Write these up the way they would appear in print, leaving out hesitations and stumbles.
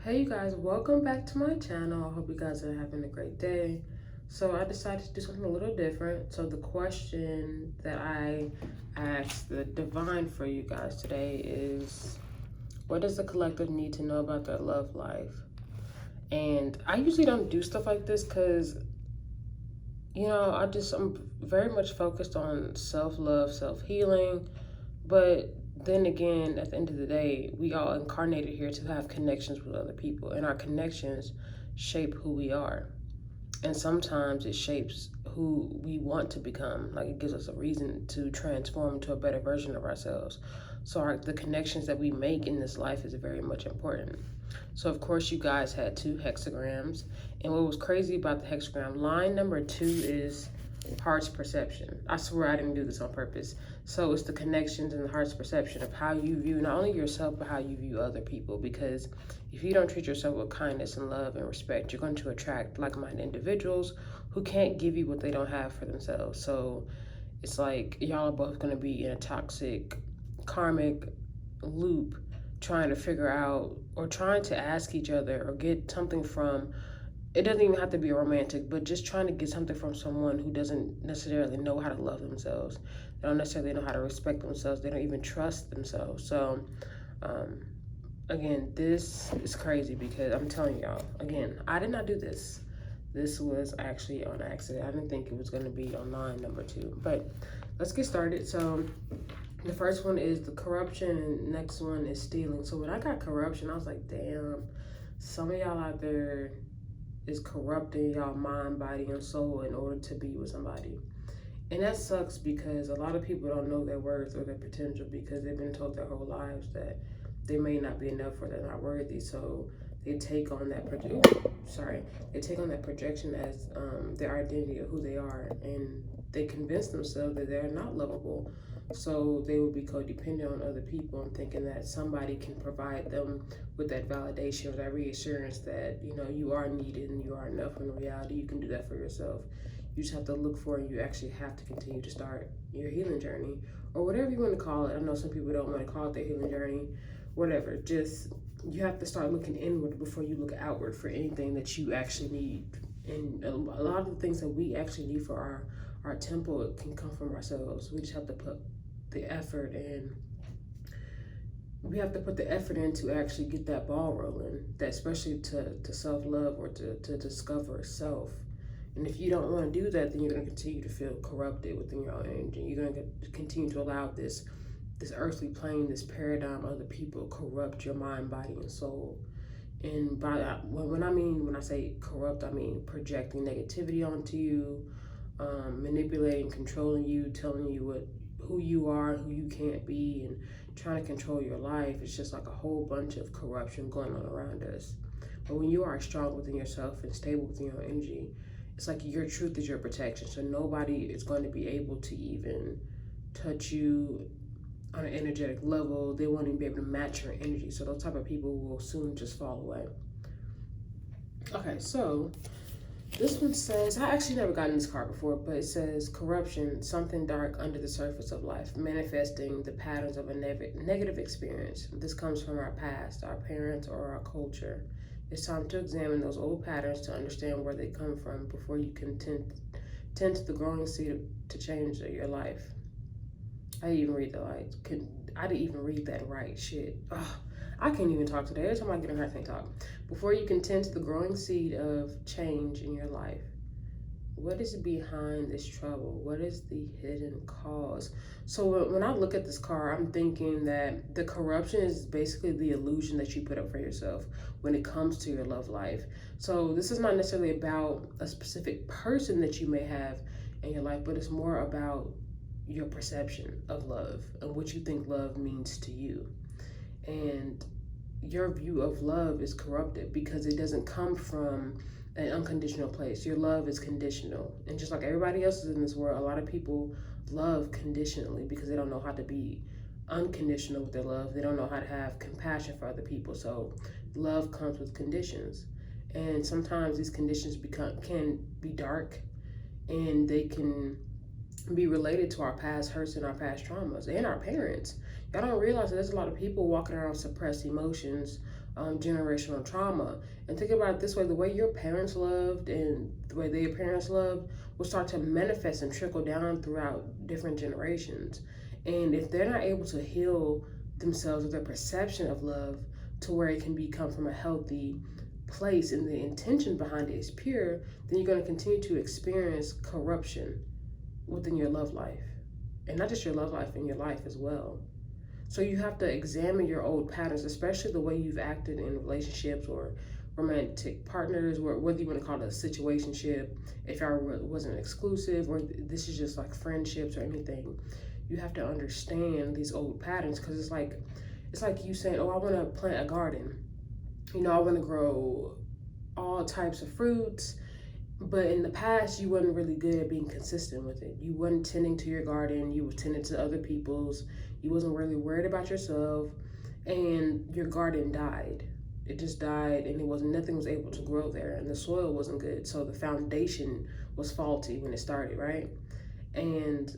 Hey you guys, welcome back to my channel. I hope you guys are having a great day. So I decided to do something a little different. So the question that I asked the divine for you guys today is, what does the collective need to know about their love life? And I usually don't do stuff like this because, I'm very much focused on self-love, self-healing. But then again, at the end of the day, we all incarnated here to have connections with other people, and our connections shape who we are. And sometimes it shapes who we want to become. Like, it gives us a reason to transform to a better version of ourselves. So the connections that we make in this life is very much important. So of course you guys had two hexagrams. And what was crazy about the hexagram, line number 2 is heart's perception. I swear I didn't do this on purpose. So it's the connections and the heart's perception of how you view not only yourself, but how you view other people. Because if you don't treat yourself with kindness and love and respect, you're going to attract like-minded individuals who can't give you what they don't have for themselves. So it's like y'all are both going to be in a toxic, karmic loop, trying to figure out or trying to ask each other or get something from, it doesn't even have to be romantic, but just trying to get something from someone who doesn't necessarily know how to love themselves. They don't necessarily know how to respect themselves. They don't even trust themselves. So again, this is crazy because I'm telling y'all, again, I did not do this. This was actually on accident. I didn't think it was going to be on line number 2, but let's get started. So the first one is the corruption, and next one is stealing. So when I got corruption, I was like, damn, some of y'all out there is corrupting y'all mind, body, and soul in order to be with somebody. And that sucks because a lot of people don't know their worth or their potential because they've been told their whole lives that they may not be enough or they're not worthy. So they take on that they take on that projection as their identity of who they are, and they convince themselves that they're not lovable. So they will be codependent on other people and thinking that somebody can provide them with that validation or that reassurance that, you are needed and you are enough. When in reality, you can do that for yourself. You just have to look for it, and you actually have to continue to start your healing journey or whatever you want to call it. I know some people don't want to call it their healing journey, whatever. Just, you have to start looking inward before you look outward for anything that you actually need. And a lot of the things that we actually need for our temple, it can come from ourselves. We just have to put the effort in. We have to put the effort in to actually get that ball rolling, that especially to self-love or to discover self. And if you don't want to do that, then you're going to continue to feel corrupted within your own energy. You're going to continue to allow this earthly plane, this paradigm of the people corrupt your mind, body, and soul. And when I say corrupt, I mean projecting negativity onto you, manipulating, controlling you, telling you who you are, who you can't be, and trying to control your life. It's just like a whole bunch of corruption going on around us. But when you are strong within yourself and stable within your energy, it's like your truth is your protection. So nobody is going to be able to even touch you on an energetic level. They won't even be able to match your energy. So those type of people will soon just fall away. Okay, so this one says, I actually never gotten this card before, but it says corruption, something dark under the surface of life, manifesting the patterns of a negative experience. This comes from our past, our parents, or our culture. It's time to examine those old patterns to understand where they come from before you can tend to the growing seed to change your life. I didn't even read I didn't even read that right. Shit. Ugh, I can't even talk today. Every time I get in here, I can't talk. Before you can tend to the growing seed of change in your life, what is behind this trouble? What is the hidden cause? So when I look at this card, I'm thinking that the corruption is basically the illusion that you put up for yourself when it comes to your love life. So this is not necessarily about a specific person that you may have in your life, but it's more about your perception of love and what you think love means to you. And your view of love is corrupted because it doesn't come from an unconditional place. Your love is conditional. And just like everybody else is in this world, a lot of people love conditionally because they don't know how to be unconditional with their love. They don't know how to have compassion for other people. So love comes with conditions. And sometimes these conditions can be dark, and they can be related to our past hurts and our past traumas and our parents. Y'all don't realize that there's a lot of people walking around with suppressed emotions generational trauma. And think about it this way: the way your parents loved and the way their parents loved will start to manifest and trickle down throughout different generations. And if they're not able to heal themselves or their perception of love to where it can become from a healthy place and the intention behind it is pure, then you're going to continue to experience corruption within your love life. And not just your love life, in your life as well. So you have to examine your old patterns, especially the way you've acted in relationships or romantic partners, or whether you want to call it a situationship, if y'all wasn't exclusive, or this is just like friendships or anything. You have to understand these old patterns, because it's like you saying, oh, I want to plant a garden. I want to grow all types of fruits, but in the past you weren't really good at being consistent with it. You weren't tending to your garden, you were tending to other people's. You wasn't really worried about yourself, and your garden died. It just died, and nothing was able to grow there, and the soil wasn't good, so the foundation was faulty when it started, right? And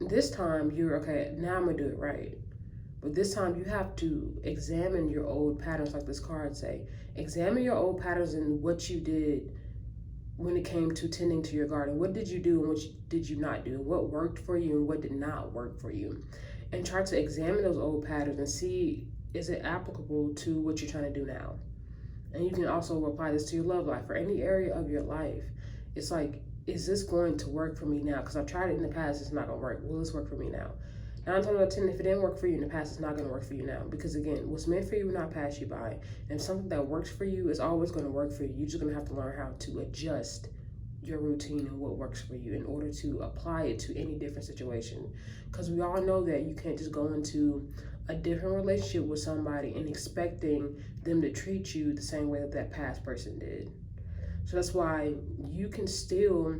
this time you're okay, now I'm gonna do it right. But this time you have to examine your old patterns, like this card say. Examine your old patterns and what you did when it came to tending to your garden. What did you do and what did you not do? What worked for you and what did not work for you? And try to examine those old patterns and see, is it applicable to what you're trying to do now? And you can also apply this to your love life or any area of your life. It's like, is this going to work for me now? Because I've tried it in the past, it's not going to work. Will this work for me now? 9 times out of 10, if it didn't work for you in the past, it's not going to work for you now. Because again, what's meant for you will not pass you by. And something that works for you is always going to work for you. You're just going to have to learn how to adjust your routine and what works for you in order to apply it to any different situation. Because we all know that you can't just go into a different relationship with somebody and expecting them to treat you the same way that that past person did. So that's why you can still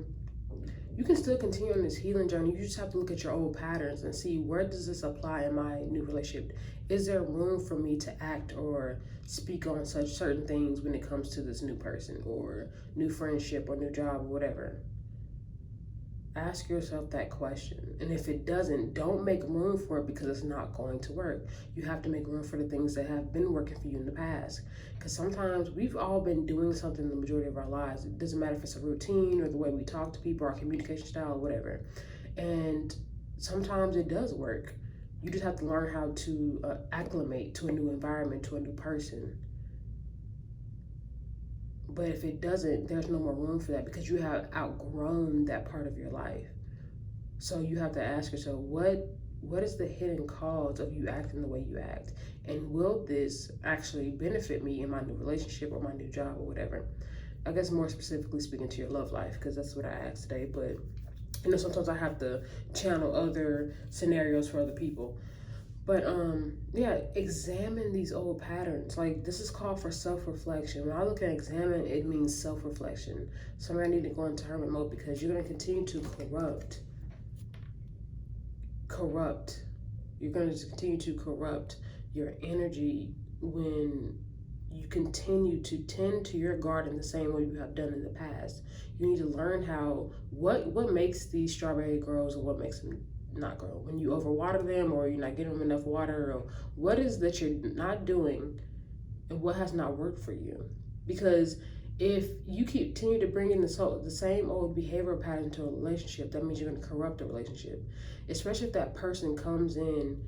continue on this healing journey. You just have to look at your old patterns and see, where does this apply in my new relationship? Is there room for me to act or speak on such certain things when it comes to this new person or new friendship or new job or whatever? Ask yourself that question. And if it doesn't, don't make room for it, because it's not going to work. You have to make room for the things that have been working for you in the past. Because sometimes we've all been doing something the majority of our lives. It doesn't matter if it's a routine or the way we talk to people, our communication style or whatever. And sometimes it does work. You just have to learn how to acclimate to a new environment, to a new person. But if it doesn't, there's no more room for that, because you have outgrown that part of your life. So you have to ask yourself, what is the hidden cause of you acting the way you act? And will this actually benefit me in my new relationship or my new job or whatever? I guess more specifically speaking to your love life, because that's what I asked today. But sometimes I have to channel other scenarios for other people. But yeah, examine these old patterns. Like, this is called for self-reflection. When I look at examine, it means self-reflection. So I need to go into hermit mode, because you're going to continue to corrupt. You're going to continue to corrupt your energy when you continue to tend to your garden the same way you have done in the past. You need to learn what makes these strawberry grows and what makes them not grow. When you overwater them, or you're not giving them enough water, or what is that you're not doing and what has not worked for you. Because if you continue to bring in the same old behavioral pattern to a relationship, that means you're going to corrupt a relationship. Especially if that person comes in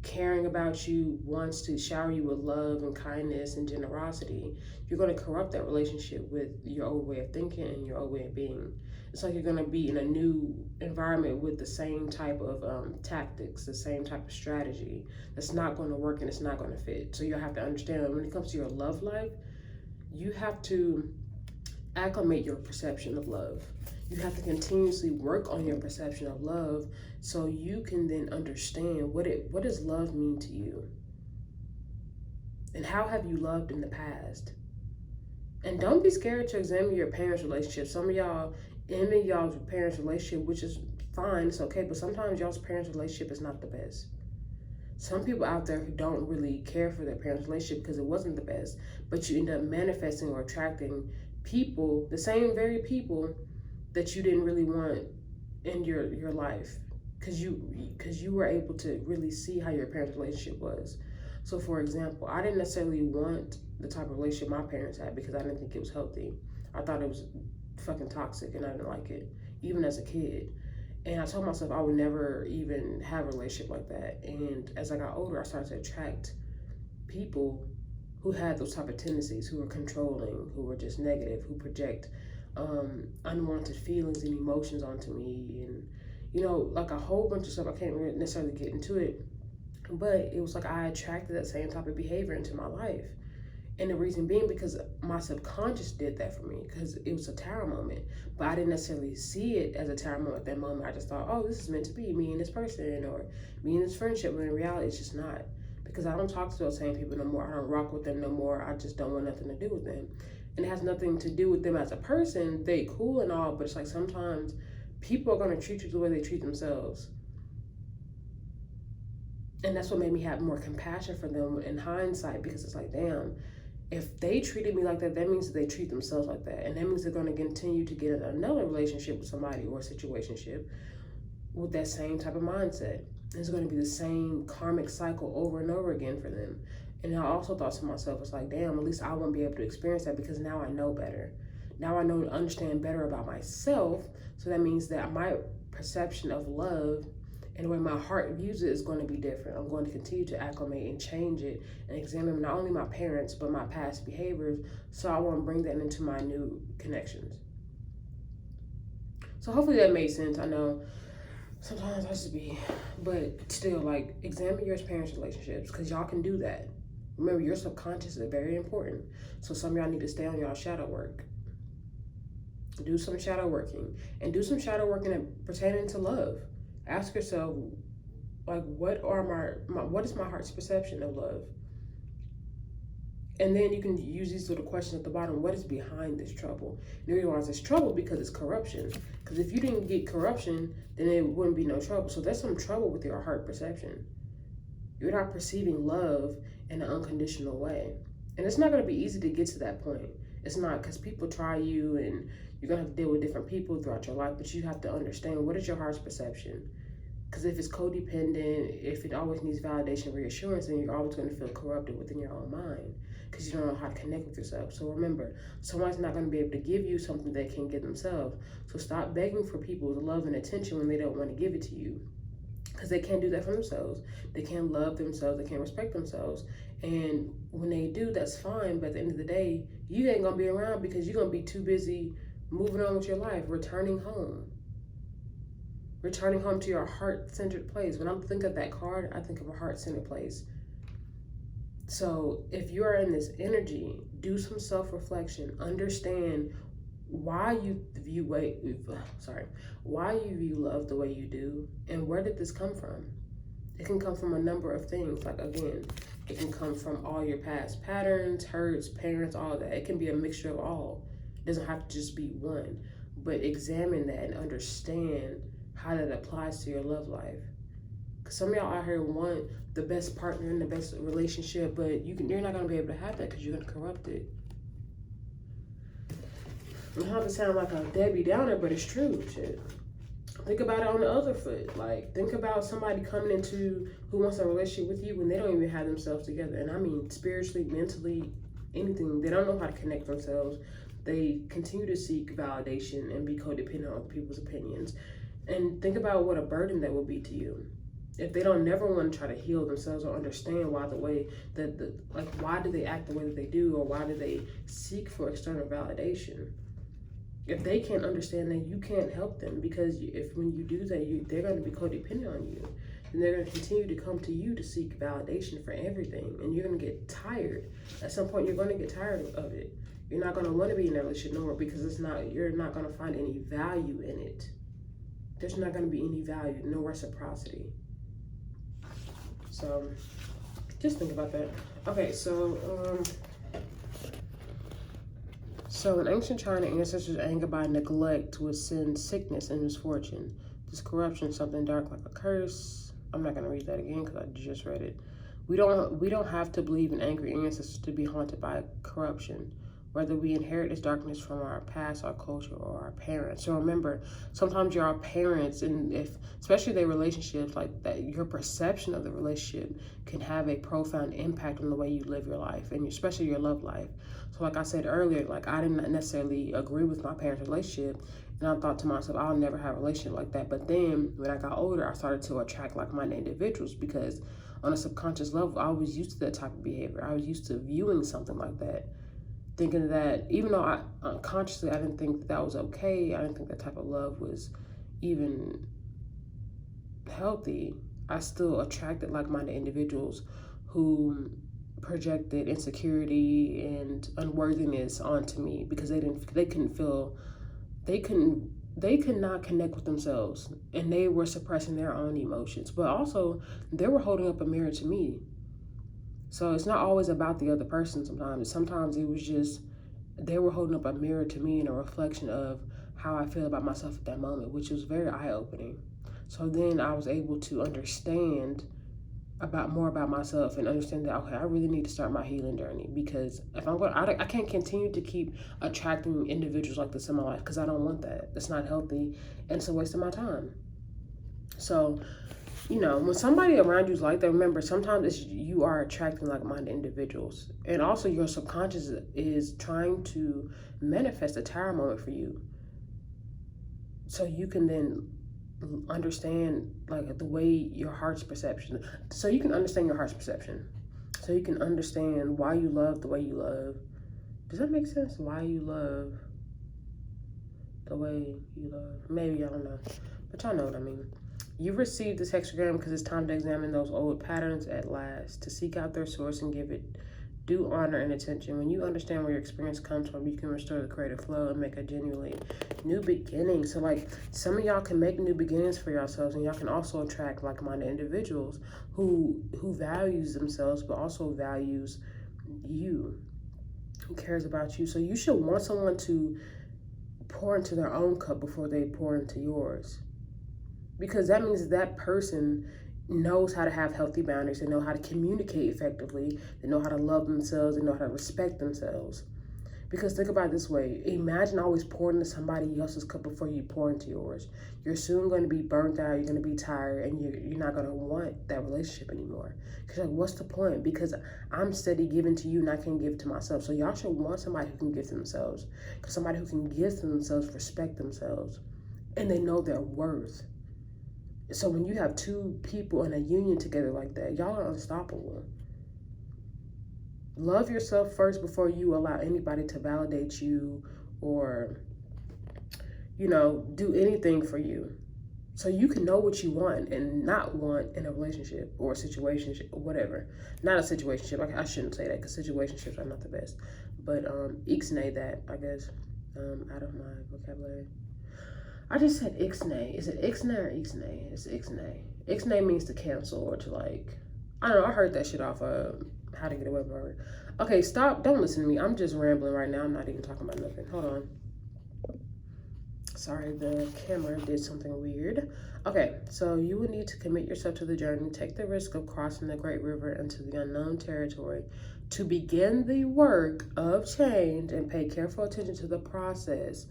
caring about you, wants to shower you with love and kindness and generosity, you're going to corrupt that relationship with your old way of thinking and your old way of being. It's like you're going to be in a new environment with the same type of tactics, the same type of strategy. That's not going to work and it's not going to fit. So you have to understand that when it comes to your love life, you have to acclimate your perception of love. You have to continuously work on your perception of love, so you can then understand what does love mean to you, and how have you loved in the past. And don't be scared to examine your parents' relationship. Some of y'all envy y'all's parents' relationship, which is fine, it's okay, but sometimes y'all's parents' relationship is not the best. Some people out there who don't really care for their parents' relationship because it wasn't the best, but you end up manifesting or attracting people, the same very people that you didn't really want in your life, because you were able to really see how your parents' relationship was. So for example, I didn't necessarily want the type of relationship my parents had because I didn't think it was healthy. I thought it was fucking toxic and I didn't like it, even as a kid. And I told myself I would never even have a relationship like that. And as I got older, I started to attract people who had those type of tendencies, who were controlling, who were just negative, who project unwanted feelings and emotions onto me. And, like a whole bunch of stuff. I can't really necessarily get into it. But it was like I attracted that same type of behavior into my life. And the reason being because my subconscious did that for me because it was a tower moment. But I didn't necessarily see it as a tower moment at that moment. I just thought, oh, this is meant to be me and this person or me and this friendship. When in reality, it's just not. Because I don't talk to those same people no more. I don't rock with them no more. I just don't want nothing to do with them. And it has nothing to do with them as a person. They cool and all, but it's like sometimes people are going to treat you the way they treat themselves. And that's what made me have more compassion for them in hindsight, because it's like, damn, if they treated me like that, that means that they treat themselves like that. And that means they're going to continue to get in another relationship with somebody or a situationship with that same type of mindset. It's going to be the same karmic cycle over and over again for them. And I also thought to myself, it's like, damn, at least I won't be able to experience that because now I know better. Now I know to understand better about myself. So that means that my perception of love and the way my heart views it is going to be different. I'm going to continue to acclimate and change it and examine not only my parents, but my past behaviors, so I won't bring that into my new connections. So hopefully that made sense. I know sometimes I just be, but still, like, examine your parents' relationships, because y'all can do that. Remember, your subconscious is very important. So some of y'all need to stay on y'all shadow work. Do some shadow working, and do some shadow working pertaining to love. Ask yourself, like, what is my heart's perception of love? And then you can use these little questions at the bottom. What is behind this trouble? And you realize it's trouble because it's corruption. Because if you didn't get corruption, then it wouldn't be no trouble. So there's some trouble with your heart perception. You're not perceiving love in an unconditional way. And it's not going to be easy to get to that point. It's not, because people try you and you're going to have to deal with different people throughout your life. But you have to understand, what is your heart's perception? Because if it's codependent, if it always needs validation and reassurance, then you're always going to feel corrupted within your own mind, because you don't know how to connect with yourself. So remember, someone's not going to be able to give you something they can't give themselves. So stop begging for people's love and attention when they don't want to give it to you, because they can't do that for themselves. They can't love themselves. They can't respect themselves. And when they do, that's fine. But at the end of the day, you ain't going to be around because you're going to be too busy moving on with your life, returning home to your heart-centered place. When I think of that card, I think of a heart-centered place. So if you are in this energy, do some self-reflection. Understand why you view love the way you do, and where did this come from? It can come from a number of things. Like, again, it can come from all your past patterns, hurts, parents, all that. It can be a mixture of all. It doesn't have to just be one. But examine that and understand how that applies to your love life. Because some of y'all out here want the best partner and the best relationship, but you're not going to be able to have that because you're going to corrupt it. I don't have to sound like a Debbie Downer, but it's true. Shit. Think about it on the other foot. Like, think about somebody coming into who wants a relationship with you when they don't even have themselves together. And I mean spiritually, mentally, anything. They don't know how to connect themselves. They continue to seek validation and be codependent on people's opinions. And think about what a burden that will be to you. If they don't never want to try to heal themselves or understand why why do they act the way that they do, or why do they seek for external validation? If they can't understand that, you can't help them, because when you do that, they're going to be codependent on you, and they're going to continue to come to you to seek validation for everything, and you're going to get tired. At some point, you're going to get tired of it. You're not going to want to be in that relationship no more, because you're not going to find any value in it. There's not going to be any value, no reciprocity. So just think about that. Okay, so in ancient China, ancestors angered by neglect would send sickness and misfortune. This corruption, something dark like a curse. I'm not going to read that again because I just read it. We don't have to believe in angry ancestors to be haunted by corruption. whether we inherit this darkness from our past, our culture, or our parents. So remember, sometimes your parents, and if especially their relationships, like that, your perception of the relationship can have a profound impact on the way you live your life, and especially your love life. So like I said earlier, like I didn't necessarily agree with my parents' relationship, and I thought to myself, I'll never have a relationship like that. But then when I got older, I started to attract like-minded individuals because on a subconscious level, I was used to that type of behavior. I was used to viewing something like that, thinking that even though I unconsciously I didn't think that was okay, I didn't think that type of love was even healthy, I still attracted like-minded individuals who projected insecurity and unworthiness onto me because they couldn't they could not connect with themselves, and they were suppressing their own emotions, but also they were holding up a mirror to me. So it's not always about the other person. Sometimes it was just they were holding up a mirror to me and a reflection of how I feel about myself at that moment, which was very eye-opening. So then I was able to understand more about myself and understand that, okay, I really need to start my healing journey, because if I can't continue to keep attracting individuals like this in my life, because I don't want that. That's not healthy, and it's a waste of my time. So, when somebody around you is like that, remember, sometimes you are attracting like-minded individuals. And also your subconscious is trying to manifest a tower moment for you. So you can then understand like the way your heart's perception. So you can understand your heart's perception. So you can understand why you love the way you love. Does that make sense? Why you love the way you love. Maybe, I don't know. But y'all know what I mean. You've received this hexagram because it's time to examine those old patterns at last, to seek out their source and give it due honor and attention. When you understand where your experience comes from, you can restore the creative flow and make a genuinely new beginning. So like some of y'all can make new beginnings for yourselves, and y'all can also attract like-minded individuals who values themselves but also values you, who cares about you. So you should want someone to pour into their own cup before they pour into yours, because that means that person knows how to have healthy boundaries. They know how to communicate effectively. They know how to love themselves. They know how to respect themselves. Because think about it this way. Imagine always pouring into somebody else's cup before you pour into yours. You're soon going to be burnt out. You're going to be tired, and you're not going to want that relationship anymore. Because like, what's the point? Because I'm steady giving to you and I can't give to myself. So y'all should want somebody who can give to themselves. Because somebody who can give to themselves, respect themselves, and they know their worth. So when you have two people in a union together like that, y'all are unstoppable. Love yourself first before you allow anybody to validate you or, do anything for you. So you can know what you want and not want in a relationship or a situationship or whatever. Not a situationship. I shouldn't say that because situationships are not the best. But ixnay that, I guess, out of my vocabulary. I just said ixnay. Is it ixnay or ixnay? It's ixnay. Ixnay means to cancel or to like, I don't know. I heard that shit off of How to Get Away with Murder. Okay, stop. Don't listen to me. I'm just rambling right now. I'm not even talking about nothing. Hold on. Sorry, the camera did something weird. Okay, so you will need to commit yourself to the journey. Take the risk of crossing the great river into the unknown territory to begin the work of change, and pay careful attention to the process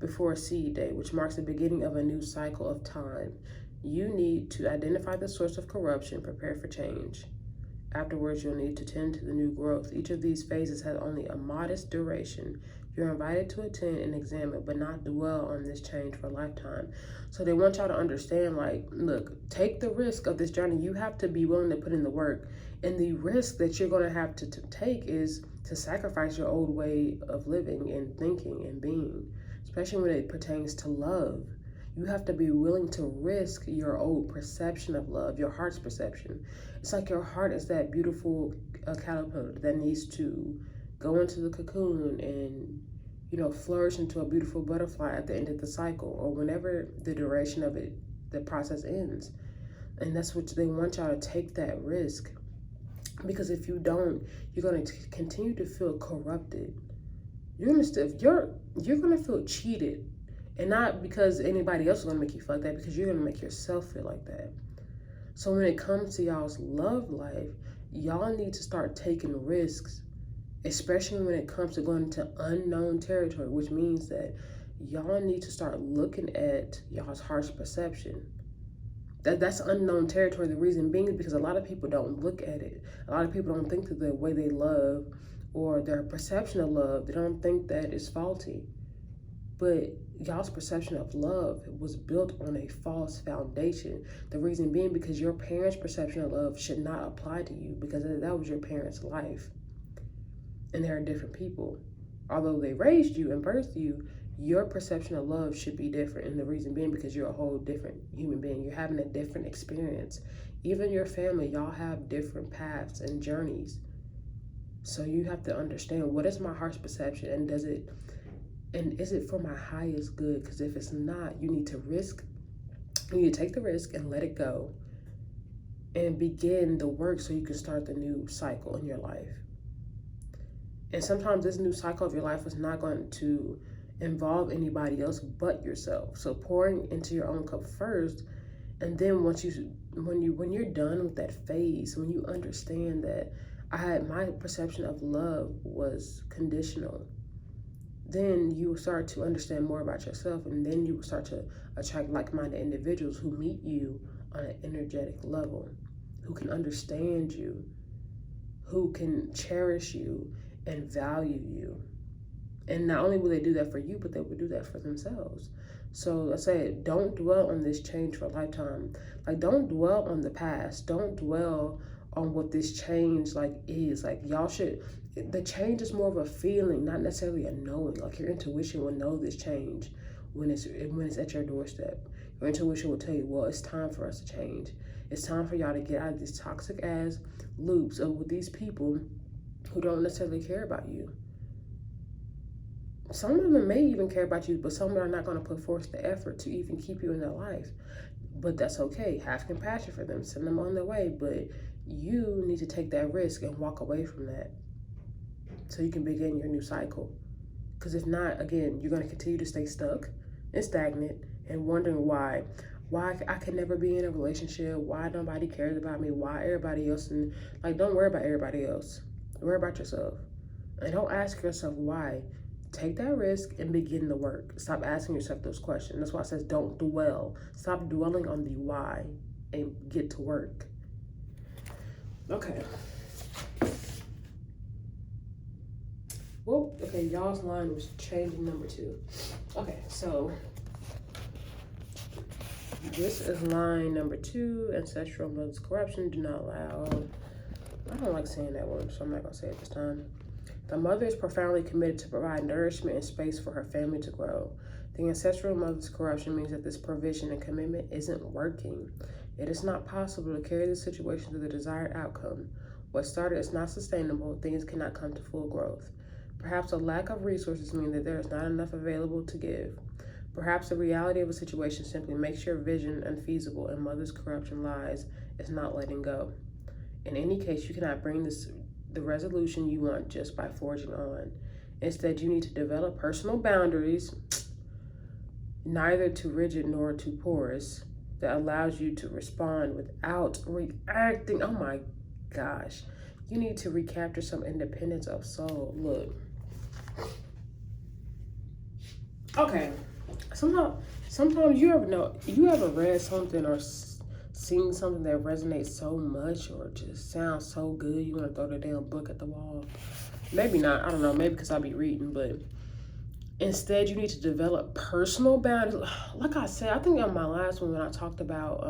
before seed day, which marks the beginning of a new cycle of time. You need to identify the source of corruption, prepare for change. Afterwards, you'll need to tend to the new growth. Each of these phases has only a modest duration. You're invited to attend and examine, but not dwell on this change for a lifetime. So they want y'all to understand, like, look, take the risk of this journey. You have to be willing to put in the work. And the risk that you're going to have to take is to sacrifice your old way of living and thinking and being, especially when it pertains to love. You have to be willing to risk your old perception of love, your heart's perception. It's like your heart is that beautiful caterpillar that needs to go into the cocoon and, flourish into a beautiful butterfly at the end of the cycle, or whenever the duration of it, the process ends. And that's what they want y'all to take, that risk. Because if you don't, you're going to continue to feel corrupted. You're gonna feel cheated, and not because anybody else is gonna make you feel like that, because you're gonna make yourself feel like that. So when it comes to y'all's love life, y'all need to start taking risks especially when it comes to going into unknown territory, which means that y'all need to start looking at y'all's harsh perception. That's unknown territory. The reason being is because a lot of people don't look at it. A lot of people don't think that the way they love or their perception of love, they don't think that it's faulty. But y'all's perception of love was built on a false foundation. The reason being because your parents' perception of love should not apply to you, because that was your parents' life. And they're different people. Although they raised you and birthed you, your perception of love should be different. And the reason being because you're a whole different human being. You're having a different experience. Even your family, y'all have different paths and journeys. So you have to understand, what is my heart's perception, and is it for my highest good? Because if it's not, you need to take the risk and let it go and begin the work so you can start the new cycle in your life. And sometimes this new cycle of your life is not going to involve anybody else but yourself. So pouring into your own cup first, and then when you're done with that phase, when you understand that my perception of love was conditional, then you will start to understand more about yourself, and then you will start to attract like-minded individuals who meet you on an energetic level, who can understand you, who can cherish you and value you. And not only will they do that for you, but they will do that for themselves. So I say, don't dwell on this change for a lifetime. Like, don't dwell on the past. Don't dwell on what this change is. Like, the change is more of a feeling, not necessarily a knowing. Like, your intuition will know this change when it's at your doorstep. Your intuition will tell you, well, it's time for us to change. It's time for y'all to get out of these toxic ass loops with these people who don't necessarily care about you. Some of them may even care about you, but some are not going to put forth the effort to even keep you in their life. But that's okay. Have compassion for them. Send them on their way. But you need to take that risk and walk away from that so you can begin your new cycle. Because if not, again, you're going to continue to stay stuck and stagnant and wondering why I can never be in a relationship, why nobody cares about me, why everybody else. And don't worry about everybody else. Worry about yourself. And don't ask yourself why. Take that risk and begin the work. Stop asking yourself those questions. That's why it says don't dwell. Stop dwelling on the why and get to work. Okay. Well, okay, y'all's line was changing number 2. Okay, so this is line number 2. Ancestral mother's corruption. Do not allow. I don't like saying that word, so I'm not going to say it this time. The mother is profoundly committed to provide nourishment and space for her family to grow. The ancestral mother's corruption means that this provision and commitment isn't working. It is not possible to carry the situation to the desired outcome. What started is not sustainable. Things cannot come to full growth. Perhaps a lack of resources means that there is not enough available to give. Perhaps the reality of a situation simply makes your vision unfeasible, and mother's corruption lies is not letting go. In any case, you cannot bring the resolution you want just by forging on. Instead, you need to develop personal boundaries, neither too rigid nor too porous, that allows you to respond without reacting. Oh my gosh. You need to recapture some independence of soul. Look. Okay. Sometimes you ever read something or seen something that resonates so much or just sounds so good you want to throw the damn book at the wall? Maybe not. I don't know. Maybe because I be reading, but instead you need to develop personal boundaries. Like I said, I think on my last one when I talked about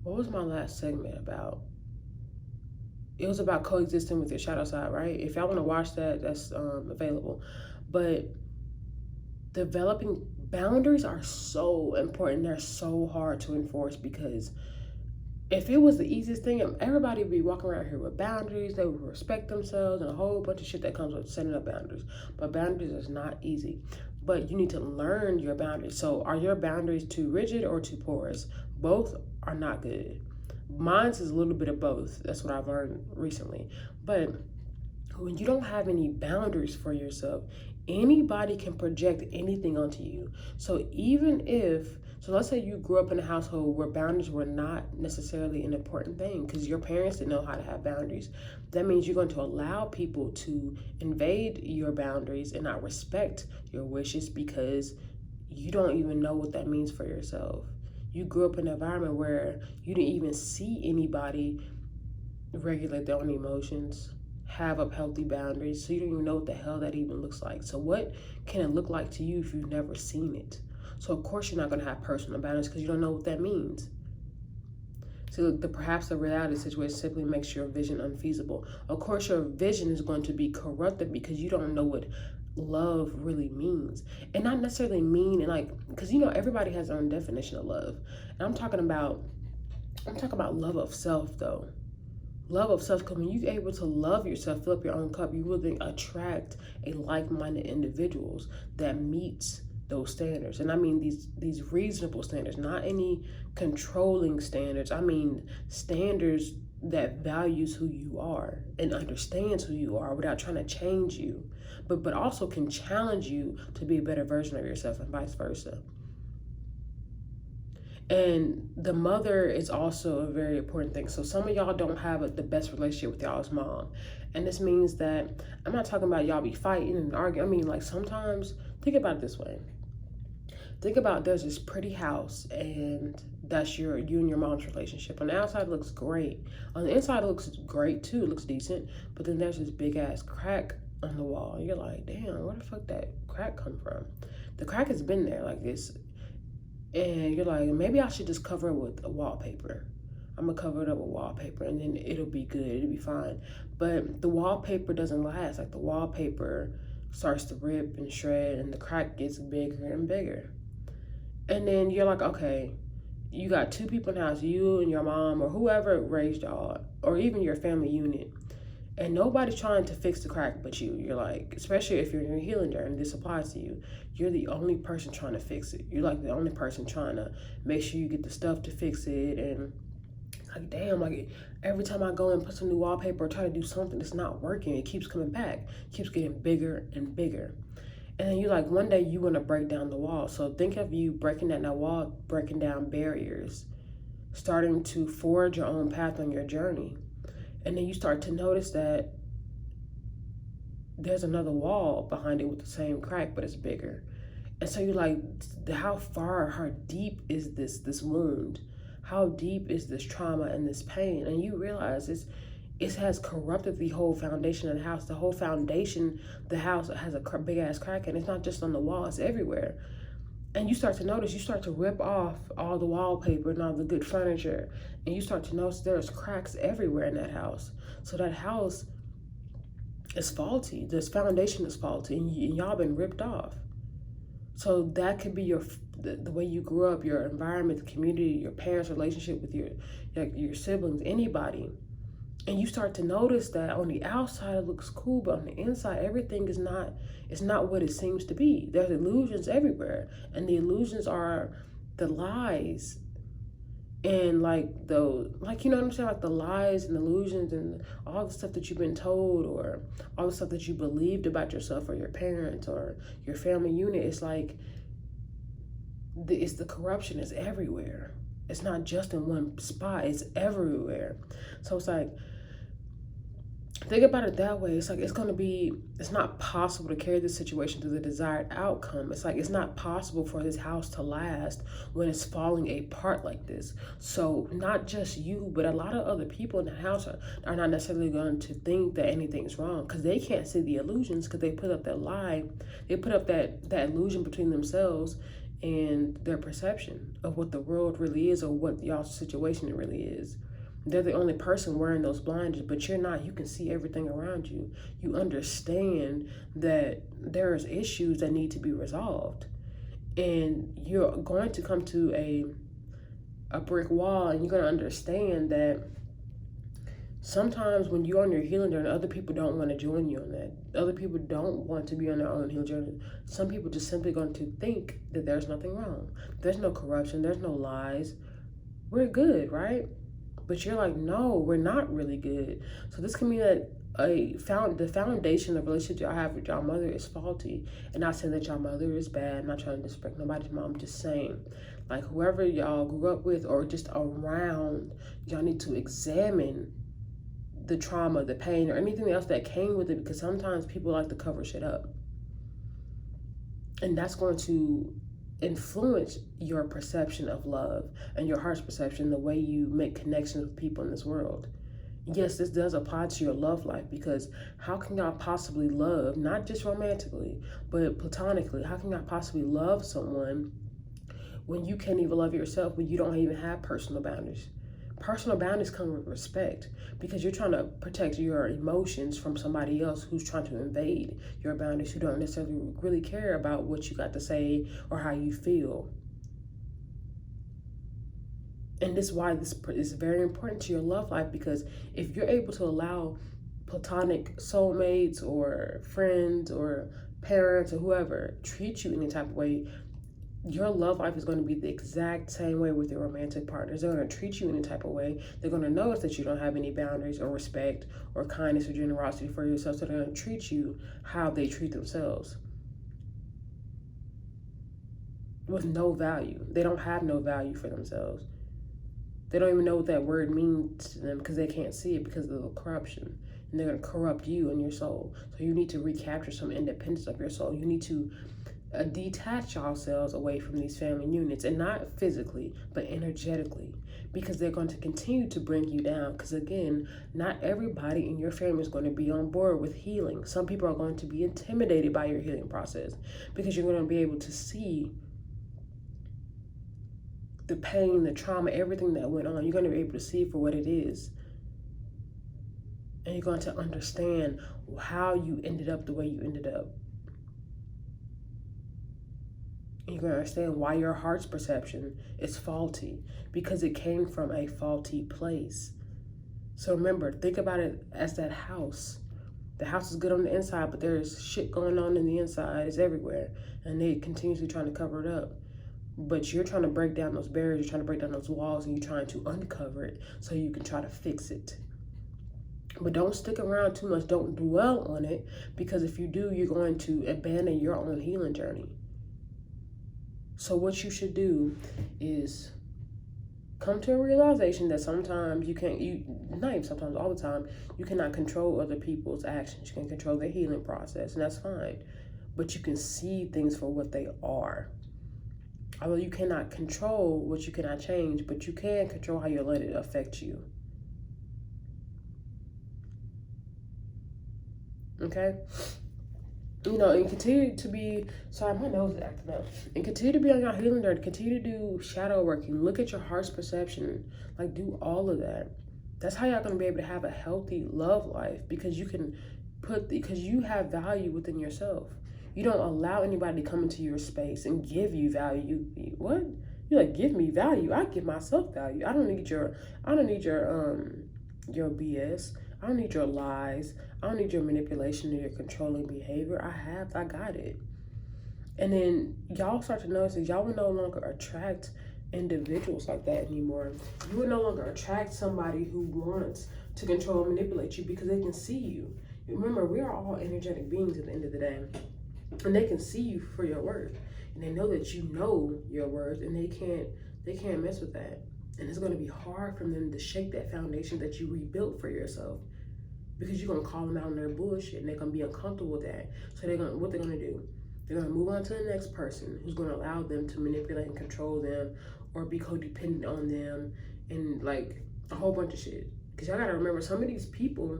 what was my last segment about? It was about coexisting with your shadow side, right? If y'all want to watch that, that's available. But developing boundaries are so important. They're so hard to enforce, because if it was the easiest thing, everybody would be walking around here with boundaries. They would respect themselves and a whole bunch of shit that comes with setting up boundaries. But boundaries is not easy. But you need to learn your boundaries. So are your boundaries too rigid or too porous? Both are not good. Mine's is a little bit of both. That's what I've learned recently. But when you don't have any boundaries for yourself, anybody can project anything onto you. So even if So let's say you grew up in a household where boundaries were not necessarily an important thing because your parents didn't know how to have boundaries. That means you're going to allow people to invade your boundaries and not respect your wishes because you don't even know what that means for yourself. You grew up in an environment where you didn't even see anybody regulate their own emotions, have up healthy boundaries, so you don't even know what the hell that even looks like. So what can it look like to you if you've never seen it? So of course you're not going to have personal boundaries because you don't know what that means. So perhaps the reality situation simply makes your vision unfeasible. Of course your vision is going to be corrupted because you don't know what love really means. And not necessarily mean and like, because everybody has their own definition of love. And I'm talking about love of self though. Love of self, because when you're able to love yourself, fill up your own cup, you really attract a like-minded individuals that meets those standards. And I mean these reasonable standards, not any controlling standards. I mean standards that values who you are and understands who you are without trying to change you, but also can challenge you to be a better version of yourself and vice versa. And the mother is also a very important thing. So some of y'all don't have the best relationship with y'all's mom. And this means that I'm not talking about y'all be fighting and arguing. I mean, like sometimes, think about it this way. Think about there's this pretty house and that's you and your mom's relationship. On the outside it looks great. On the inside it looks great too. It looks decent. But then there's this big ass crack on the wall. You're like, damn, where the fuck that crack come from? The crack has been there like this. And you're like, maybe I should just cover it with a wallpaper. I'm gonna cover it up with wallpaper and then it'll be good, it'll be fine. But the wallpaper doesn't last. Like the wallpaper starts to rip and shred and the crack gets bigger and bigger. And then you're like, okay, you got two people in the house, you and your mom or whoever raised y'all, or even your family unit. And nobody's trying to fix the crack but you. You're like, especially if you're in your healing journey, this applies to you. You're the only person trying to fix it. You're like the only person trying to make sure you get the stuff to fix it. And like, damn, like every time I go and put some new wallpaper or try to do something, it's not working. It keeps coming back, it keeps getting bigger and bigger. And then you're like, one day you want to break down the wall. So think of you breaking down that wall, breaking down barriers, starting to forge your own path on your journey. And then you start to notice that there's another wall behind it with the same crack, but it's bigger. And so you're like, how deep is this wound? How deep is this trauma and this pain? And you realize it has corrupted the whole foundation of the house. The whole foundation, the house has a big ass crack, and it's not just on the wall, it's everywhere. And you start to notice, you start to rip off all the wallpaper and all the good furniture. And you start to notice there's cracks everywhere in that house. So that house is faulty. This foundation is faulty and y'all been ripped off. So that could be the way you grew up, your environment, the community, your parents' relationship with your siblings, anybody. And you start to notice that on the outside it looks cool, but on the inside everything is not what it seems to be. There's illusions everywhere, and the illusions are the lies and like you know what I'm saying, like the lies and illusions and all the stuff that you've been told or all the stuff that you believed about yourself or your parents or your family unit. It's like it's the corruption is everywhere. It's not just in one spot, it's everywhere. So it's like, think about it that way. It's like it's not possible to carry this situation to the desired outcome. It's like it's not possible for this house to last when it's falling apart like this. So not just you, but a lot of other people in the house are not necessarily going to think that anything's wrong because they can't see the illusions because they put up that lie. They put up that illusion between themselves and their perception of what the world really is or what y'all's situation really is. They're the only person wearing those blinders, but you're not. You can see everything around you. You understand that there's issues that need to be resolved. And you're going to come to a brick wall, and you're going to understand that sometimes when you're on your healing journey, other people don't want to join you on that. Other people don't want to be on their own healing journey. Some people just simply going to think that there's nothing wrong. There's no corruption. There's no lies. We're good, right? But you're like, no, we're not really good. So this can mean that the foundation of the relationship y'all have with y'all mother is faulty. And not saying that y'all mother is bad, I'm not trying to disrespect nobody's mom, I'm just saying, like, whoever y'all grew up with or just around, y'all need to examine the trauma, the pain, or anything else that came with it, because sometimes people like to cover shit up. And that's going to influence your perception of love and your heart's perception, the way you make connections with people in this world. Yes, this does apply to your love life, because how can y'all possibly love, not just romantically, but platonically, how can y'all possibly love someone when you can't even love yourself, when you don't even have personal boundaries? Personal boundaries come with respect, because you're trying to protect your emotions from somebody else who's trying to invade your boundaries, who don't necessarily really care about what you got to say or how you feel. And this is why this is very important to your love life, because if you're able to allow platonic soulmates or friends or parents or whoever treat you any type of way, your love life is going to be the exact same way with your romantic partners. They're going to treat you any type of way. They're going to notice that you don't have any boundaries or respect or kindness or generosity for yourself. So they're going to treat you how they treat themselves, with no value. They don't have no value for themselves. They don't even know what that word means to them, because they can't see it because of the corruption. And they're going to corrupt you and your soul. So you need to recapture some independence of your soul. You need to detach yourselves away from these family units, and not physically, but energetically, because they're going to continue to bring you down. Because again, not everybody in your family is going to be on board with healing. Some people are going to be intimidated by your healing process, because you're going to be able to see the pain, the trauma, everything that went on. You're going to be able to see it for what it is. And you're going to understand how you ended up the way you ended up. And you're going to understand why your heart's perception is faulty, because it came from a faulty place. So remember, think about it as that house. The house is good on the inside, but there's shit going on in the inside. It's everywhere. And they continuously trying to cover it up. But you're trying to break down those barriers, you're trying to break down those walls, and you're trying to uncover it so you can try to fix it. But don't stick around too much. Don't dwell on it, because if you do, you're going to abandon your own healing journey. So what you should do is come to a realization that sometimes not even sometimes, all the time, you cannot control other people's actions. You can control their healing process, and that's fine. But you can see things for what they are. Although you cannot control what you cannot change, but you can control how you let it affect you. Okay? And continue to be, sorry, my nose is acting up. And continue to be on your healing journey. Continue to do shadow working. Look at your heart's perception. Like, do all of that. That's how y'all going to be able to have a healthy love life, because because you have value within yourself. You don't allow anybody to come into your space and give you value. What? You're like, give me value. I give myself value. I don't need your BS. I don't need your lies. I don't need your manipulation or your controlling behavior. I got it. And then y'all start to notice that y'all will no longer attract individuals like that anymore. You will no longer attract somebody who wants to control and manipulate you, because they can see you. Remember, we are all energetic beings at the end of the day. And they can see you for your worth, and they know that you know your worth, and they can't mess with that. And it's going to be hard for them to shake that foundation that you rebuilt for yourself, because you're going to call them out on their bullshit, and they're going to be uncomfortable with that. So what they're going to do? They're going to move on to the next person who's going to allow them to manipulate and control them, or be codependent on them, and like a whole bunch of shit. Because y'all got to remember, some of these people,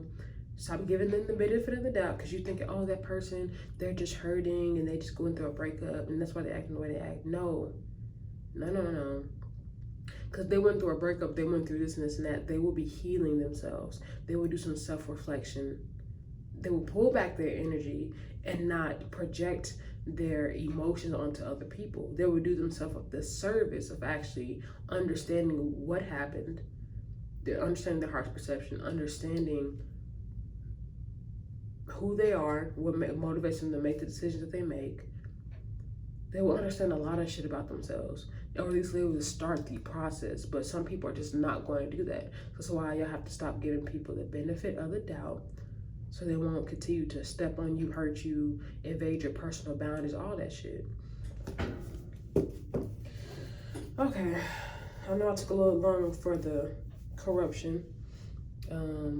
stop giving them the benefit of the doubt, because you're thinking, oh, that person, they're just hurting and they just going through a breakup and that's why they're acting the way they act. No. Because they went through a breakup, they went through this and this and that. They will be healing themselves. They will do some self-reflection. They will pull back their energy and not project their emotions onto other people. They will do themselves the service of actually understanding what happened, understanding their heart's perception, understanding who they are, what motivates them to make the decisions that they make. They will understand a lot of shit about themselves, or at least they will start the process. But some people are just not going to do that. That's why y'all have to stop giving people the benefit of the doubt so they won't continue to step on you, hurt you, invade your personal boundaries, all that shit. Okay, I know I took a little long for the corruption.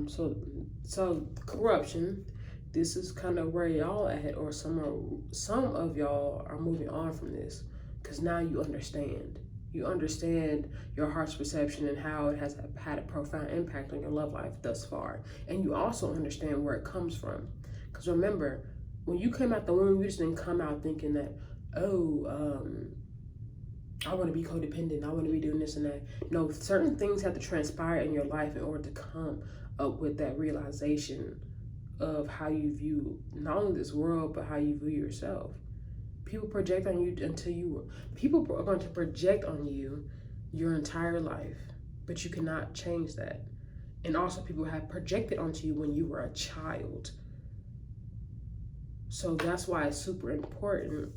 So corruption, this is kind of where y'all at, or some of y'all are moving on from this, because now you understand. You understand your heart's perception and how it has had a profound impact on your love life thus far. And you also understand where it comes from. Because remember, when you came out the womb, you just didn't come out thinking that, oh, I want to be codependent, I want to be doing this and that. No, certain things have to transpire in your life in order to come up with that realization of how you view not only this world, but how you view yourself. People project on you people are going to project on you your entire life, but you cannot change that. And also people have projected onto you when you were a child. So that's why it's super important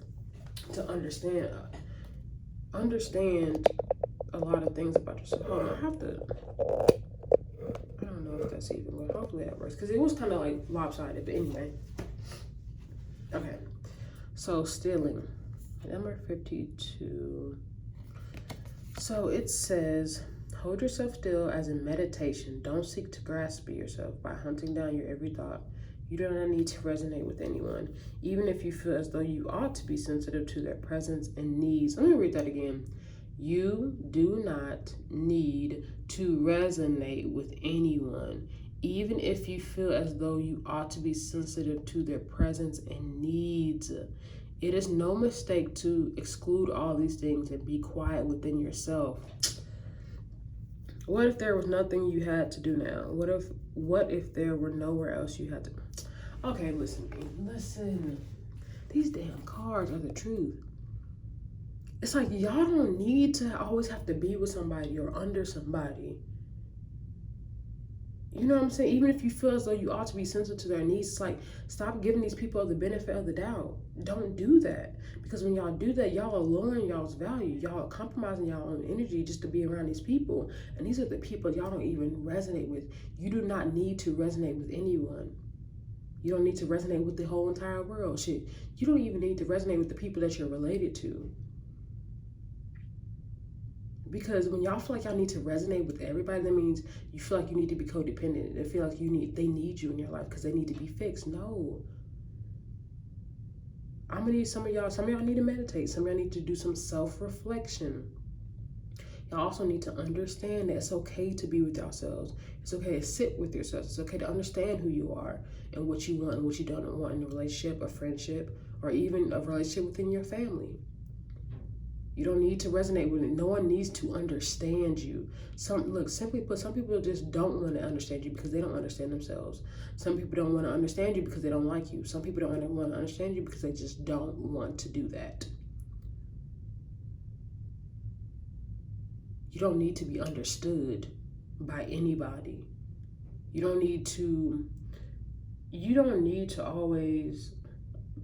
to understand a lot of things about yourself. Hold on, I don't know if that's even good. Hopefully that works, because it was kind of like lopsided, but anyway. Okay. So stealing, number 52. So it says, hold yourself still as in meditation. Don't seek to grasp yourself by hunting down your every thought. You do not need to resonate with anyone, even if you feel as though you ought to be sensitive to their presence and needs. Let me read that again. You do not need to resonate with anyone, even if you feel as though you ought to be sensitive to their presence and needs. It is no mistake to exclude all these things and be quiet within yourself. What if there was nothing you had to do now? What if there were nowhere else you had to? Okay, listen. These damn cards are the truth. It's like y'all don't need to always have to be with somebody or under somebody. You know what I'm saying? Even if you feel as though you ought to be sensitive to their needs, it's like, stop giving these people the benefit of the doubt. Don't do that. Because when y'all do that, y'all are lowering y'all's value. Y'all are compromising y'all own energy just to be around these people. And these are the people y'all don't even resonate with. You do not need to resonate with anyone. You don't need to resonate with the whole entire world. Shit, you don't even need to resonate with the people that you're related to. Because when y'all feel like y'all need to resonate with everybody, that means you feel like you need to be codependent. They feel like they need you in your life because they need to be fixed. No. I'm gonna need some of y'all need to meditate. Some of y'all need to do some self-reflection. Y'all also need to understand that it's okay to be with yourselves. It's okay to sit with yourselves. It's okay to understand who you are and what you want and what you don't want in a relationship, a friendship, or even a relationship within your family. You don't need to resonate with it. No one needs to understand you. Simply put, some people just don't want to understand you because they don't understand themselves. Some people don't want to understand you because they don't like you. Some people don't want to understand you because they just don't want to do that. You don't need to be understood by anybody. You don't need to always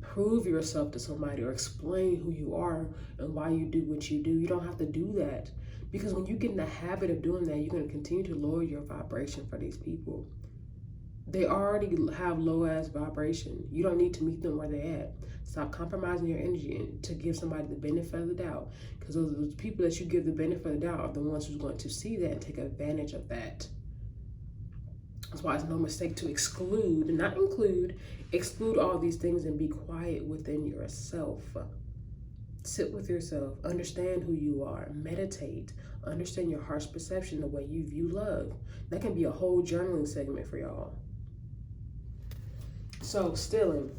prove yourself to somebody or explain who you are and why you do what you do. You don't have to do that, because when you get in the habit of doing that, you're going to continue to lower your vibration for these people. They already have low ass vibration. You don't need to meet them where they're at. Stop compromising your energy and to give somebody the benefit of the doubt, because those people that you give the benefit of the doubt are the ones who's going to see that and take advantage of that. That's why it's no mistake to exclude all these things and be quiet within yourself. Sit with yourself, understand who you are, meditate, understand your heart's perception, the way you view love. That can be a whole journaling segment for y'all. So stealing.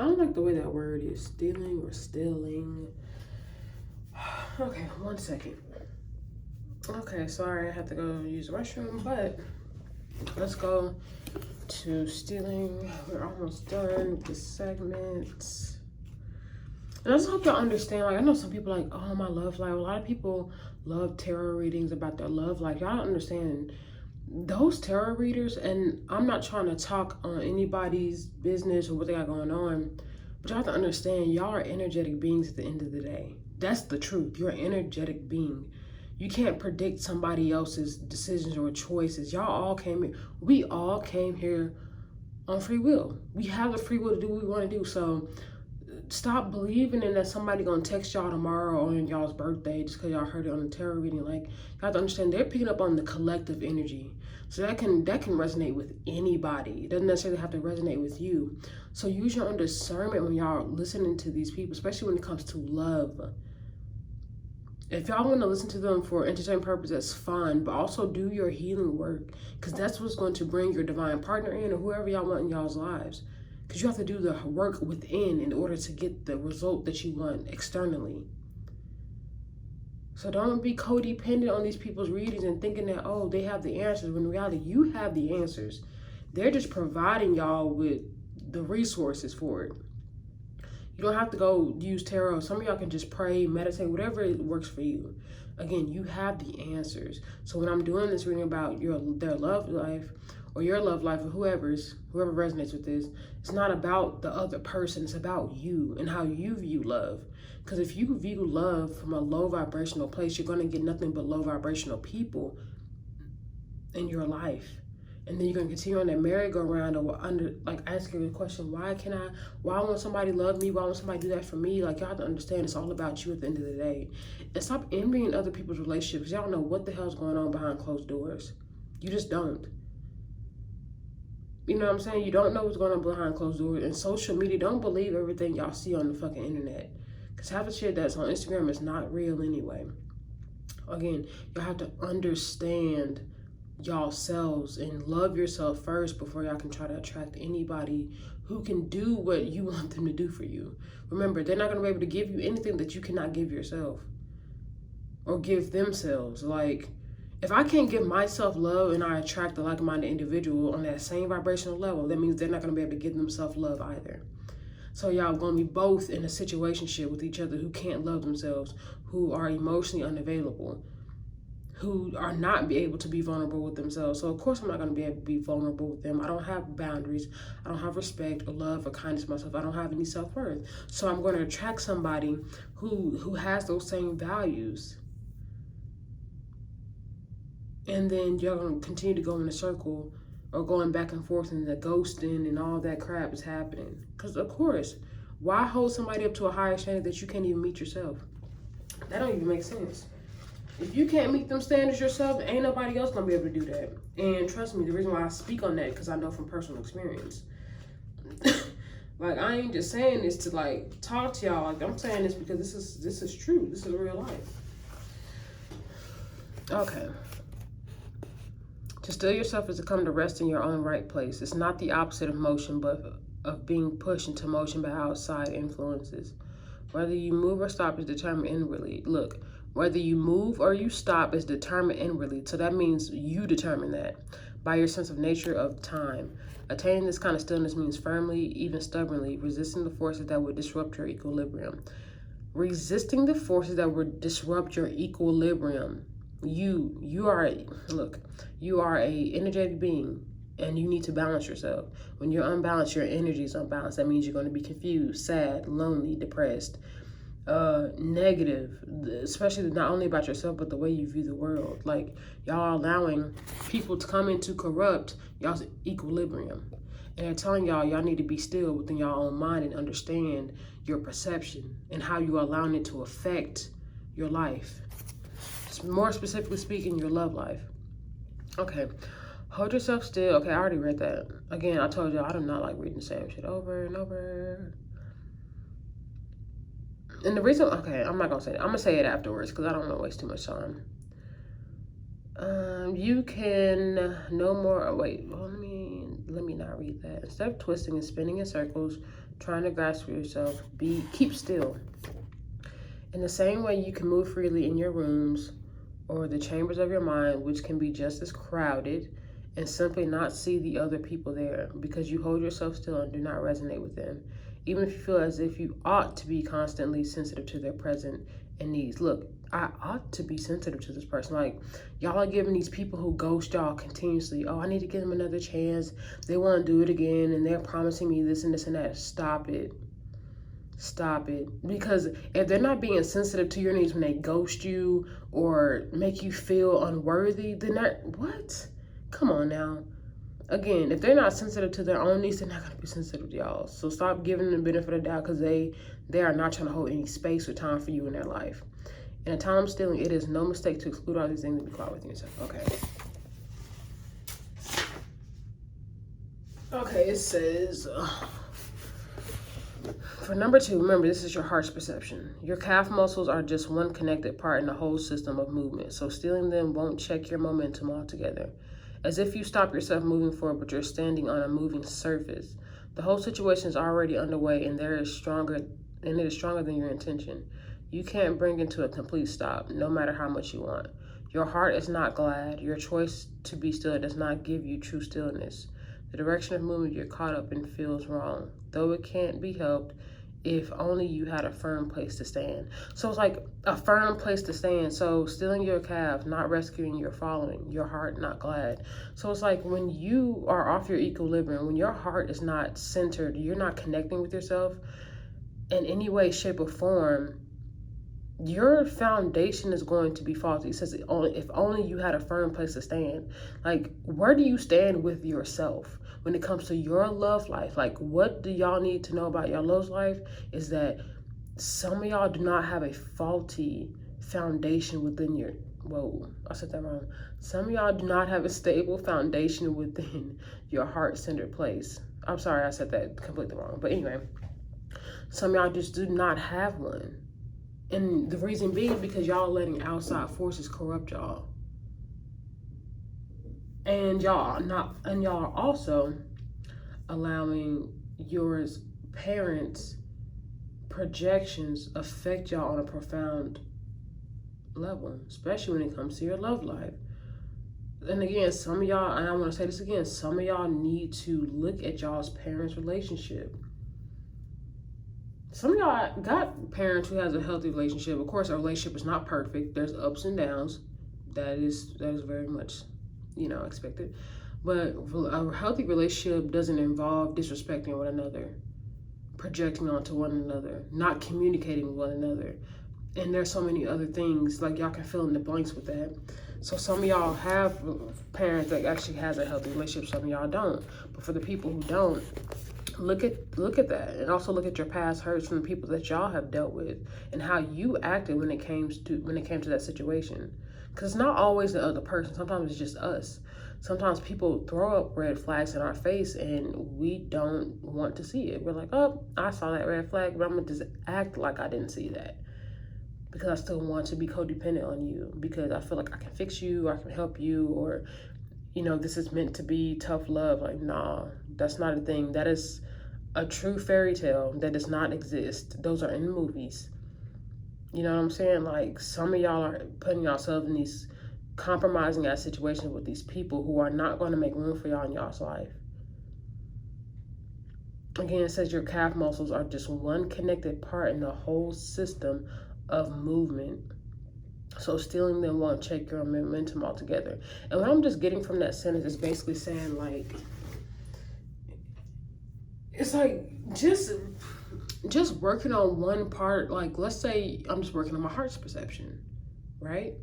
I don't like the way that word is, stealing or stealing. Okay, 1 second. Okay, sorry, I have to go use the restroom, but let's go to stealing. We're almost done with this segment. And I just hope y'all understand, like, I know some people are like, oh, my love life. A lot of people love tarot readings about their love life. Y'all don't understand those tarot readers, and I'm not trying to talk on anybody's business or what they got going on, but y'all have to understand, y'all are energetic beings at the end of the day. That's the truth. You're an energetic being. You can't predict somebody else's decisions or choices. Y'all all came here. We all came here on free will. We have the free will to do what we want to do. So stop believing in that somebody gonna text y'all tomorrow on y'all's birthday just because y'all heard it on the tarot reading. Like, you have to understand they're picking up on the collective energy. So that can resonate with anybody. It doesn't necessarily have to resonate with you. So use your own discernment when y'all listening to these people, especially when it comes to love. If y'all want to listen to them for entertainment purposes, that's fun, but also do your healing work, because that's what's going to bring your divine partner in, or whoever y'all want in y'all's lives. Because you have to do the work within in order to get the result that you want externally. So don't be codependent on these people's readings and thinking that, oh, they have the answers, when in reality, you have the answers. They're just providing y'all with the resources for it. You don't have to go use tarot. Some of y'all can just pray, meditate, whatever works for you. Again, you have the answers. So when I'm doing this reading about their love life, or your love life, or whoever resonates with this, it's not about the other person. It's about you and how you view love. Because if you view love from a low vibrational place, you're going to get nothing but low vibrational people in your life. And then you're going to continue on that merry-go-round of asking the question, why won't somebody love me? Why won't somebody do that for me? Like, y'all have to understand it's all about you at the end of the day. And stop envying other people's relationships. Y'all don't know what the hell's going on behind closed doors. You just don't. You know what I'm saying? You don't know what's going on behind closed doors. And social media, don't believe everything y'all see on the fucking internet. Because half the shit that's on Instagram is not real anyway. Again, y'all have to understand y'all selves and love yourself first before y'all can try to attract anybody who can do what you want them to do for you. Remember, they're not going to be able to give you anything that you cannot give yourself or give themselves. Like, if I can't give myself love and I attract a like-minded individual on that same vibrational level, that means they're not going to be able to give themselves love either. So y'all going to be both in a situationship with each other who can't love themselves, who are emotionally unavailable, who are not be able to be vulnerable with themselves. So of course I'm not going to be able to be vulnerable with them. I don't have boundaries. I don't have respect or love or kindness for myself. I don't have any self-worth. So I'm going to attract somebody who has those same values. And then you're going to continue to go in a circle or going back and forth and the ghosting and all that crap is happening. Because of course, why hold somebody up to a higher standard that you can't even meet yourself? That don't even make sense. If you can't meet them standards yourself, ain't nobody else gonna be able to do that. And trust me, the reason why I speak on that, because I know from personal experience. Like, I ain't just saying this to like talk to y'all. Like, I'm saying this because this is true. This is real life. Okay. To still yourself is to come to rest in your own right place. It's not the opposite of motion, but of being pushed into motion by outside influences. Whether you move or stop is determined inwardly. Look, whether you move or you stop is determined inwardly. So that means you determine that by your sense of nature of time. Attaining this kind of stillness means firmly, even stubbornly, resisting the forces that would disrupt your equilibrium. Resisting the forces that would disrupt your equilibrium. You are a energetic being, and you need to balance yourself. When you're unbalanced, your energy is unbalanced. That means you're going to be confused, sad, lonely, depressed, negative, especially not only about yourself, but the way you view the world. Like, y'all allowing people to come in to corrupt y'all's equilibrium. And they're telling y'all need to be still within your own mind and understand your perception and how you're allowing it to affect your life. More specifically speaking, your love life. Okay. Hold yourself still. Okay, I already read that. Again, I told y'all I do not like reading the same shit over and over. And the reason, okay, I'm not gonna say that. I'm gonna say it afterwards because I don't want to waste too much time. You can no more. Oh, wait, well, let me not read that. Instead of twisting and spinning in circles, trying to grasp for yourself, keep still. In the same way, you can move freely in your rooms or the chambers of your mind, which can be just as crowded, and simply not see the other people there because you hold yourself still and do not resonate with them, even if you feel as if you ought to be constantly sensitive to their present and needs. Look, I ought to be sensitive to this person. Like, y'all are giving these people who ghost y'all continuously, oh, I need to give them another chance. They want to do it again, and they're promising me this and this and that. Stop it. Stop it. Because if they're not being sensitive to your needs when they ghost you or make you feel unworthy, then what? Come on now. Again, if they're not sensitive to their own needs, they're not going to be sensitive to y'all. So stop giving them the benefit of the doubt, because they are not trying to hold any space or time for you in their life. In a time of stealing, it is no mistake to exclude all these things and be quiet with yourself. Okay. Okay, it says, for number 2, remember, this is your heart's perception. Your calf muscles are just one connected part in the whole system of movement, so stealing them won't check your momentum altogether. As if you stop yourself moving forward, but you're standing on a moving surface. The whole situation is already underway, and it is stronger than your intention. You can't bring it to a complete stop, no matter how much you want. Your heart is not glad. Your choice to be still does not give you true stillness. The direction of movement you're caught up in feels wrong, though it can't be helped. If only you had a firm place to stand. So it's like a firm place to stand. So stealing your calf, not rescuing your following, your heart not glad. So it's like when you are off your equilibrium, when your heart is not centered, you're not connecting with yourself in any way, shape, or form, your foundation is going to be faulty. It says, if only you had a firm place to stand. Like, where do you stand with yourself when it comes to your love life? Like, what do y'all need to know about your love life is that some of y'all do not have a faulty foundation within your, whoa, I said that wrong. Some of y'all do not have a stable foundation within your heart-centered place. I'm sorry, I said that completely wrong. But anyway, some of y'all just do not have one. And the reason being because y'all letting outside forces corrupt y'all. And y'all are also allowing your parents' projections affect y'all on a profound level, especially when it comes to your love life. And again, some of y'all, and I want to say this again, some of y'all need to look at y'all's parents' relationship. Some of y'all got parents who has a healthy relationship. Of course, a relationship is not perfect. There's ups and downs. That is very much, expected. But a healthy relationship doesn't involve disrespecting one another, projecting onto one another, not communicating with one another. And there's so many other things, like y'all can fill in the blanks with that. So some of y'all have parents that actually has a healthy relationship, some of y'all don't. But for the people who don't, look at that, and also look at your past hurts from the people that y'all have dealt with and how you acted when it came to that situation. Because it's not always the other person. Sometimes it's just us. Sometimes people throw up red flags in our face and we don't want to see it. We're like, oh, I saw that red flag, but I'm gonna just act like I didn't see that because I still want to be codependent on you, because I feel like I can fix you, or I can help you, or this is meant to be tough love. Like, nah, that's not a thing. That is a true fairy tale that does not exist. Those are in movies. You know what I'm saying? Like, some of y'all are putting yourselves in these compromising ass situations with these people who are not going to make room for y'all in y'all's life. Again, it says your calf muscles are just one connected part in the whole system of movement. So stealing them won't check your momentum altogether. And what I'm just getting from that sentence is basically saying, like, it's like just working on one part. Like, let's say I'm just working on my heart's perception, right?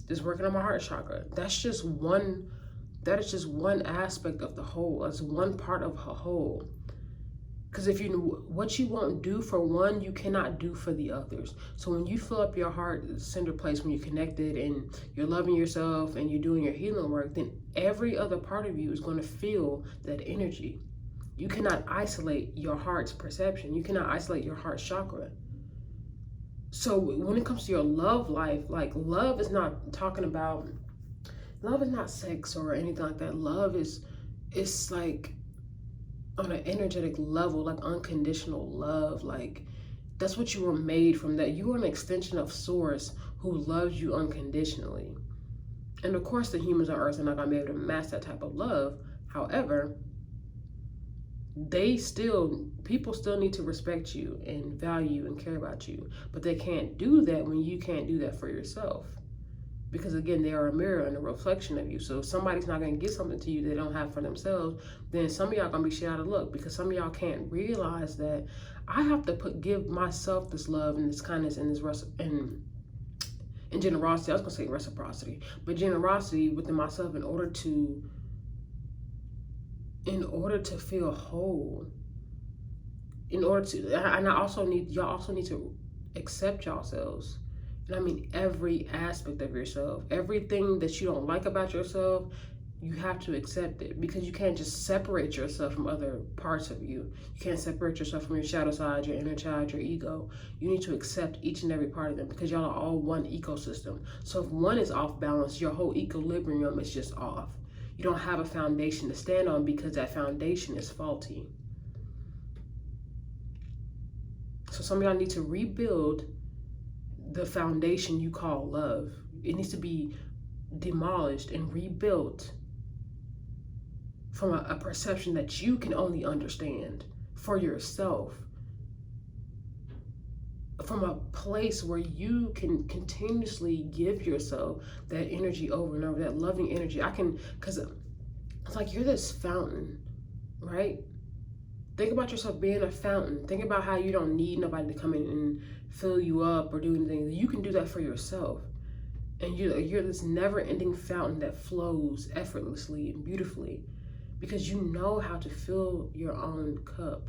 Just working on my heart chakra. That is just one aspect of the whole. That's one part of a whole. Because if what you won't do for one, you cannot do for the others. So when you fill up your heart center place, when you're connected and you're loving yourself and you're doing your healing work, then every other part of you is going to feel that energy. You cannot isolate your heart's perception. You cannot isolate your heart chakra. So when it comes to your love life, like, love is not sex or anything like that. Love it's like on an energetic level, like unconditional love. Like, that's what you were made from. That you are an extension of source who loves you unconditionally. And of course the humans on earth are not going to be able to match that type of love. However, people still need to respect you and value and care about you, but they can't do that when you can't do that for yourself. Because again, they are a mirror and a reflection of you. So if somebody's not going to give something to you they don't have for themselves, then some of y'all going to be shit out of luck, because some of y'all can't realize that I have to give myself this love and this kindness and this and generosity. I was going to say reciprocity, but generosity within myself in order to in order to feel whole, in order to, and y'all also need to accept yourselves. And I mean every aspect of yourself, everything that you don't like about yourself, you have to accept it, because you can't just separate yourself from other parts of you. You can't separate yourself from your shadow side, your inner child, your ego. You need to accept each and every part of them, because y'all are all one ecosystem. So if one is off balance, your whole equilibrium is just off. You don't have a foundation to stand on because that foundation is faulty. So some of y'all need to rebuild the foundation you call love. It needs to be demolished and rebuilt from a perception that you can only understand for yourself, from a place where you can continuously give yourself that energy over and over, that loving energy. Because it's like you're this fountain, right? Think about yourself being a fountain. Think about how you don't need nobody to come in and fill you up or do anything. You can do that for yourself. And you're this never-ending fountain that flows effortlessly and beautifully, because you know how to fill your own cup.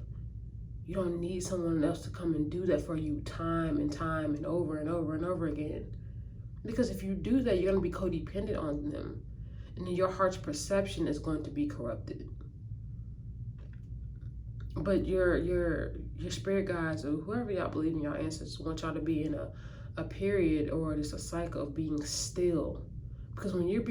You don't need someone else to come and do that for you time and time and over and over and over again. Because if you do that, you're going to be codependent on them. And then your heart's perception is going to be corrupted. But your spirit guides, or whoever y'all believe in, your ancestors want y'all to be in a period or just a cycle of being still. Because when you're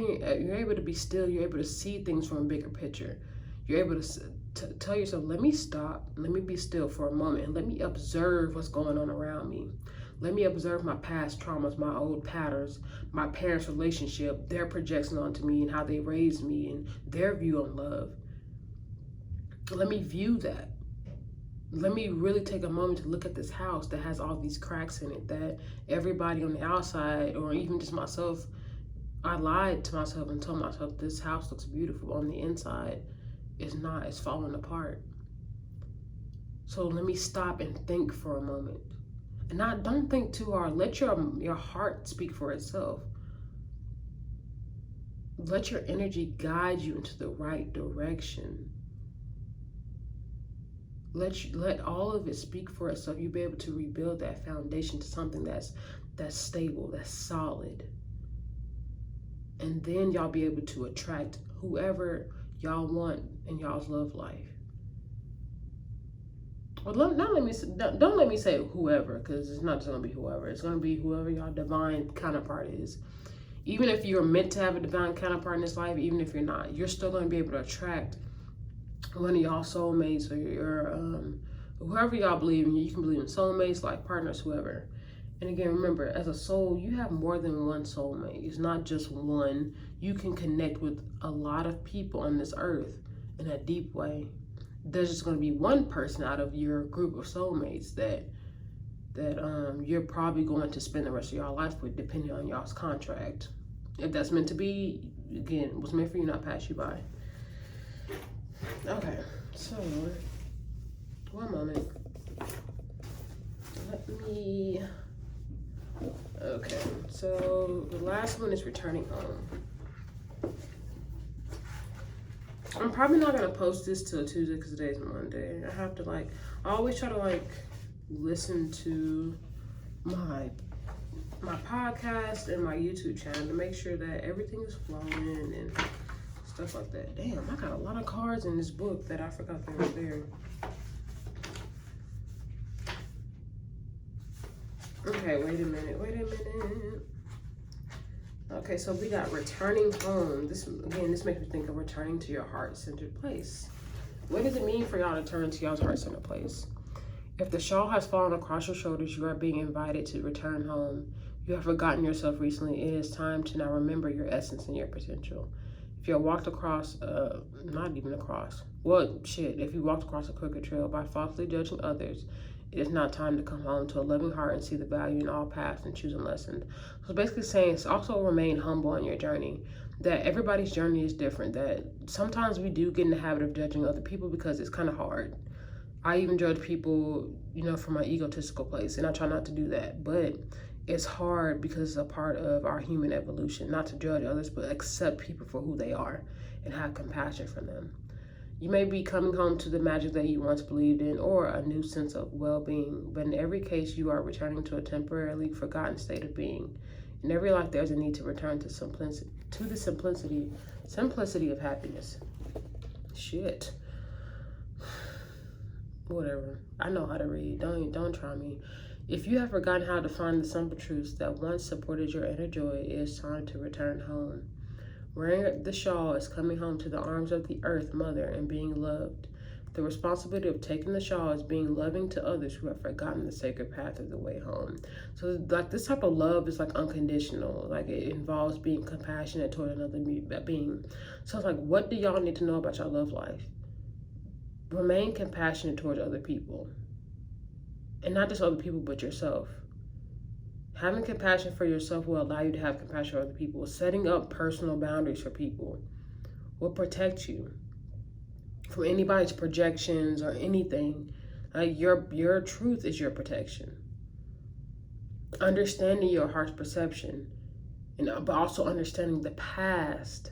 able to be still, you're able to see things from a bigger picture. You're able to tell yourself, let me stop, let me be still for a moment, and let me observe what's going on around me. Let me observe my past traumas, my old patterns, my parents' relationship, their projection onto me and how they raised me and their view on love. Let me view that. Let me really take a moment to look at this house that has all these cracks in it, that everybody on the outside, or even just myself, I lied to myself and told myself this house looks beautiful. On the inside, it's not. It's falling apart. So let me stop and think for a moment. And don't think too hard. Let your heart speak for itself. Let your energy guide you into the right direction. Let all of it speak for itself. You'll be able to rebuild that foundation to something that's stable, that's solid. And then y'all be able to attract whoever y'all want in y'all's love life. Well, don't let me say whoever, because it's not just gonna be whoever. It's gonna be whoever y'all divine counterpart is. Even if you're meant to have a divine counterpart in this life, even if you're not, you're still gonna be able to attract one of y'all soulmates, or your whoever y'all believe in. You can believe in soulmates, like partners, whoever. And again, remember, as a soul, you have more than one soulmate. It's not just one. You can connect with a lot of people on this earth in a deep way. There's just going to be one person out of your group of soulmates that you're probably going to spend the rest of your life with, depending on y'all's contract. If that's meant to be, again, what's meant for you, not pass you by. Okay, so one moment. Okay, so the last one is returning home. I'm probably not gonna post this till Tuesday because today's Monday. I have to I always try to listen to my podcast and my YouTube channel to make sure that everything is flowing and stuff like that. Damn, I got a lot of cards in this book that I forgot they were there. Okay, wait a minute. Okay, so we got returning home. This makes me think of returning to your heart-centered place. What does it mean for y'all to turn to y'all's heart-centered place? If the shawl has fallen across your shoulders, you are being invited to return home. You have forgotten yourself recently. It is time to now remember your essence and your potential. If you walked across, not even across, if you walked across a crooked trail by falsely judging others, it is now time to come home to a loving heart and see the value in all paths and choose a lesson. So basically saying, it's also remain humble on your journey. That everybody's journey is different. That sometimes we do get in the habit of judging other people because it's kind of hard. I even judge people, from my egotistical place, and I try not to do that. But it's hard because it's a part of our human evolution, not to judge others, but accept people for who they are and have compassion for them. You may be coming home to the magic that you once believed in or a new sense of well-being, but in every case, you are returning to a temporarily forgotten state of being. In every life, there's a need to return to the simplicity of happiness. Shit. Whatever. I know how to read. Don't try me. If you have forgotten how to find the simple truths that once supported your inner joy, it is time to return home. Wearing the shawl is coming home to the arms of the earth mother and being loved. The responsibility of taking the shawl is being loving to others who have forgotten the sacred path of the way home. So like this type of love is like unconditional. Like it involves being compassionate toward another being. So it's like, what do y'all need to know about your love life? Remain compassionate towards other people. And not just other people, but yourself. Having compassion for yourself will allow you to have compassion for other people. Setting up personal boundaries for people will protect you from anybody's projections or anything. Like your truth is your protection. Understanding your heart's perception, but also understanding the past.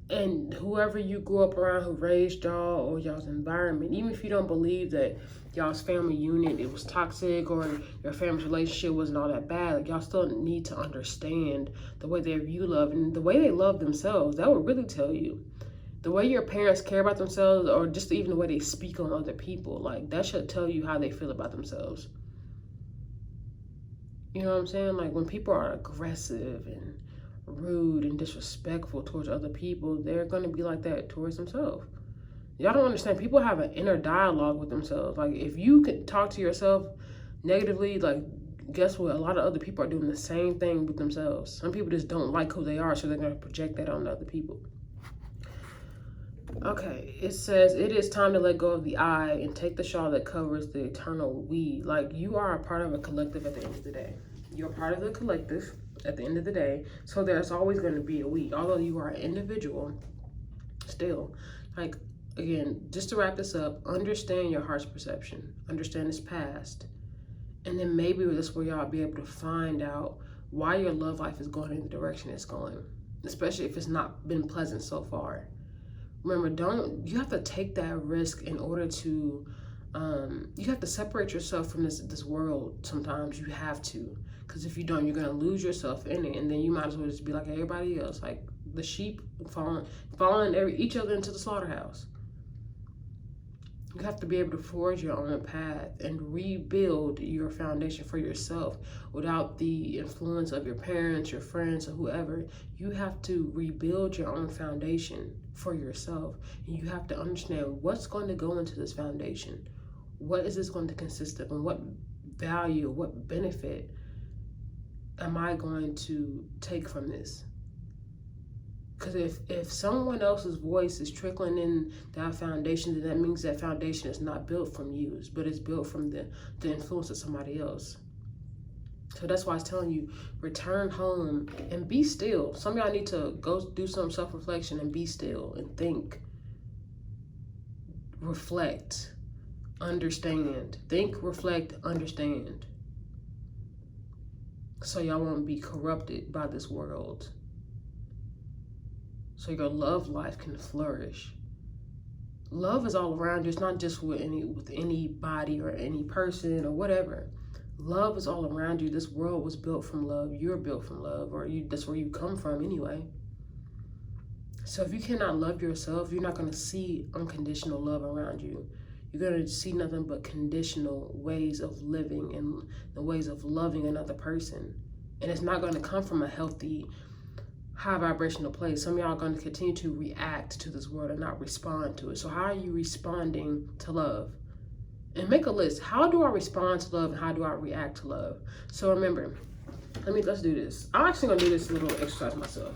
And whoever you grew up around who raised y'all or y'all's environment, even if you don't believe that y'all's family unit, it was toxic or your family's relationship wasn't all that bad, like y'all still need to understand the way they view love and the way they love themselves. That will really tell you. The way your parents care about themselves or just even the way they speak on other people, like that should tell you how they feel about themselves. You know what I'm saying? Like when people are aggressive and rude and disrespectful towards other people, they're going to be like that towards themselves. Y'all don't understand. People have an inner dialogue with themselves. Like if you could talk to yourself negatively, like guess what? A lot of other people are doing the same thing with themselves. Some people just don't like who they are, so they're going to project that on other people. Okay, it says it is time to let go of the I and take the shawl that covers the eternal we. Like you are a part of a collective at the end of the day. You're part of the collective at the end of the day. So there's always going to be a we. Although you are an individual, still, like, again, just to wrap this up, understand your heart's perception. Understand its past. And then maybe that's where y'all be able to find out why your love life is going in the direction it's going. Especially if it's not been pleasant so far. Remember, you have to take that risk in order to, you have to separate yourself from this world sometimes. You have to. Because if you don't, you're going to lose yourself in it. And then you might as well just be like everybody else. Like the sheep following each other into the slaughterhouse. You have to be able to forge your own path and rebuild your foundation for yourself without the influence of your parents, your friends, or whoever. You have to rebuild your own foundation for yourself. And you have to understand what's going to go into this foundation. What is this going to consist of? And what value, what benefit am I going to take from this? Because if someone else's voice is trickling in that foundation, then that means that foundation is not built from you, but it's built from the influence of somebody else. So that's why I was telling you, return home and be still. Some of y'all need to go do some self-reflection and be still and think, reflect, understand. Think, reflect, understand. So y'all won't be corrupted by this world. So your love life can flourish. Love is all around you. It's not just with anybody or any person or whatever. Love is all around you. This world was built from love. You're built from love, or that's where you come from anyway. So if you cannot love yourself, you're not going to see unconditional love around you. You're going to see nothing but conditional ways of living and the ways of loving another person. And it's not going to come from a healthy, high vibrational place. Some of y'all are going to continue to react to this world and not respond to it. So how are you responding to love? And make a list. How do I respond to love and how do I react to love? So remember, let's do this. I'm actually going to do this little exercise myself.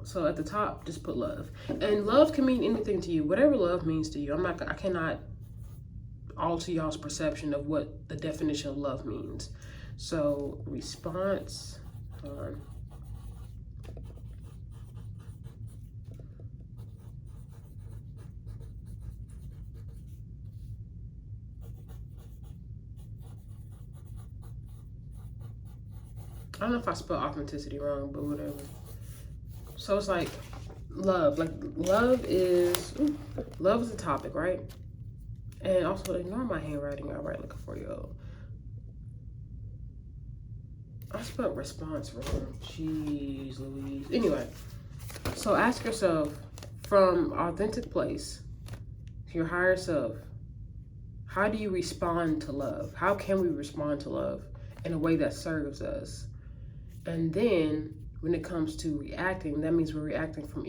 So at the top, just put love. And love can mean anything to you. Whatever love means to you. I cannot alter y'all's perception of what the definition of love means. So response. I don't know if I spelled authenticity wrong, but whatever. So it's like love. Like love is a topic, right? And also ignore my handwriting. I write like a 4-year-old. I spelled response wrong. Jeez Louise. Anyway, so ask yourself from authentic place, your higher self, how do you respond to love? How can we respond to love in a way that serves us? And then when it comes to reacting, that means we're reacting from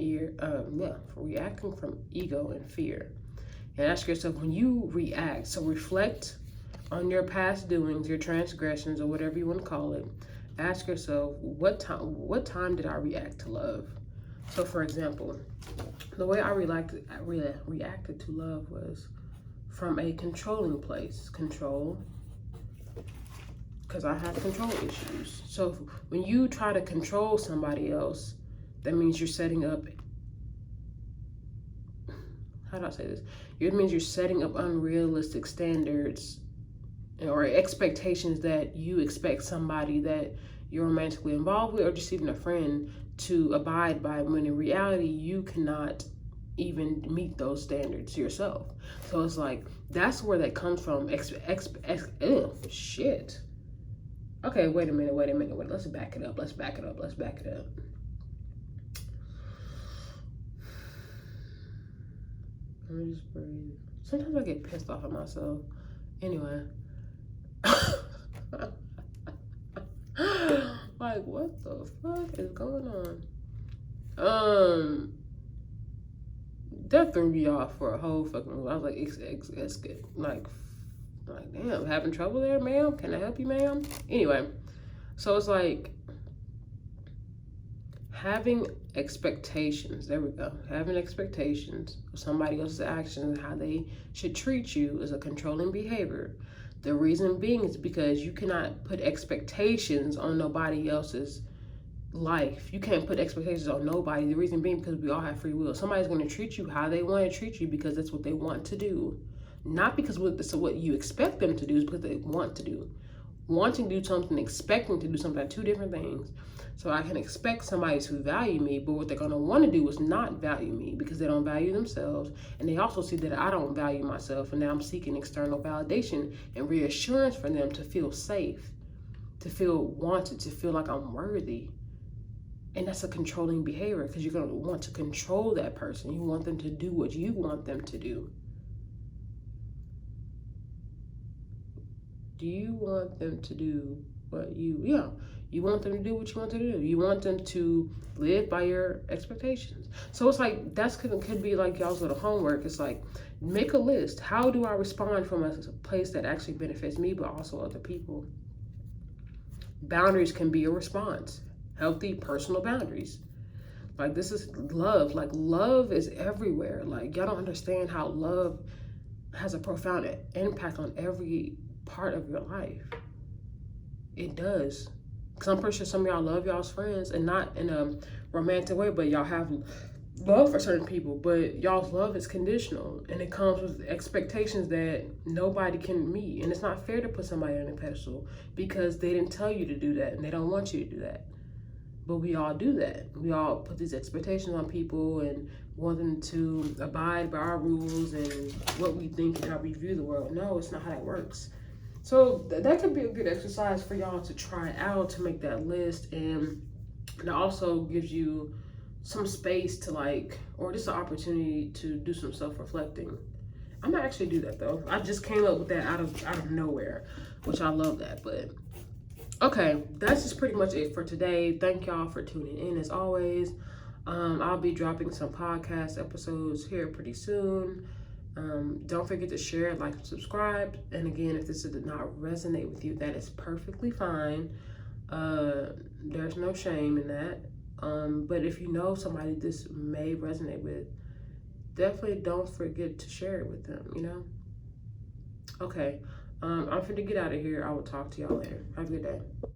reacting from ego and fear. And ask yourself, when you react, so reflect on your past doings, your transgressions, or whatever you want to call it. Ask yourself, what time did I react to love? So for example, the way I reacted to love was from a controlling place. Control, because I have control issues. So when you try to control somebody else, that means you're setting up, how do I say this? It means you're setting up unrealistic standards or expectations that you expect somebody that you're romantically involved with, or just even a friend, to abide by, when in reality you cannot even meet those standards yourself. So it's like, that's where that comes from. Shit. Okay, wait a minute. Let's back it up. Let me just breathe. Sometimes I get pissed off at myself. Anyway. Like, what the fuck is going on? That threw me off for a whole fucking movie. I was like, it's good. Like, damn, having trouble there, ma'am? Can I help you, ma'am? Anyway, so it's like having expectations. There we go. Having expectations of somebody else's actions and how they should treat you is a controlling behavior. The reason being is because you cannot put expectations on nobody else's life. You can't put expectations on nobody. The reason being because we all have free will. Somebody's going to treat you how they want to treat you because that's what they want to do. Not because what you expect them to do, is because they want to do. Wanting to do something, expecting to do something are two different things. So I can expect somebody to value me, but what they're going to want to do is not value me because they don't value themselves. And they also see that I don't value myself. And now I'm seeking external validation and reassurance for them to feel safe, to feel wanted, to feel like I'm worthy. And that's a controlling behavior because you're going to want to control that person. You want them to do what you want them to do. Do you want them to do what you want them to do what you want them to do. You want them to live by your expectations. So it's like, could be like y'all's little homework. It's like, make a list. How do I respond from a place that actually benefits me, but also other people? Boundaries can be a response. Healthy personal boundaries. Like, this is love. Like, love is everywhere. Like, y'all don't understand how love has a profound impact on every part of your life. It does. Because I'm pretty sure some of y'all love y'all's friends, and not in a romantic way, but y'all have love for certain people, but y'all's love is conditional, and it comes with expectations that nobody can meet. And it's not fair to put somebody on a pedestal because they didn't tell you to do that, and they don't want you to do that. But we all do that. We all put these expectations on people and want them to abide by our rules and what we think and how we view the world. No, it's not how that works. So that could be a good exercise for y'all to try out, to make that list. And it also gives you some space to or just an opportunity to do some self-reflecting. I might actually do that though. I just came up with that out of nowhere, which I love that. But okay, that's just pretty much it for today. Thank y'all for tuning in as always. I'll be dropping some podcast episodes here pretty soon. Don't forget to share, like, and subscribe. And again, if this did not resonate with you, that is perfectly fine. There's no shame in that. But if you know somebody this may resonate with, definitely don't forget to share it with them, Okay. I'm finna get out of here. I will talk to y'all later. Have a good day.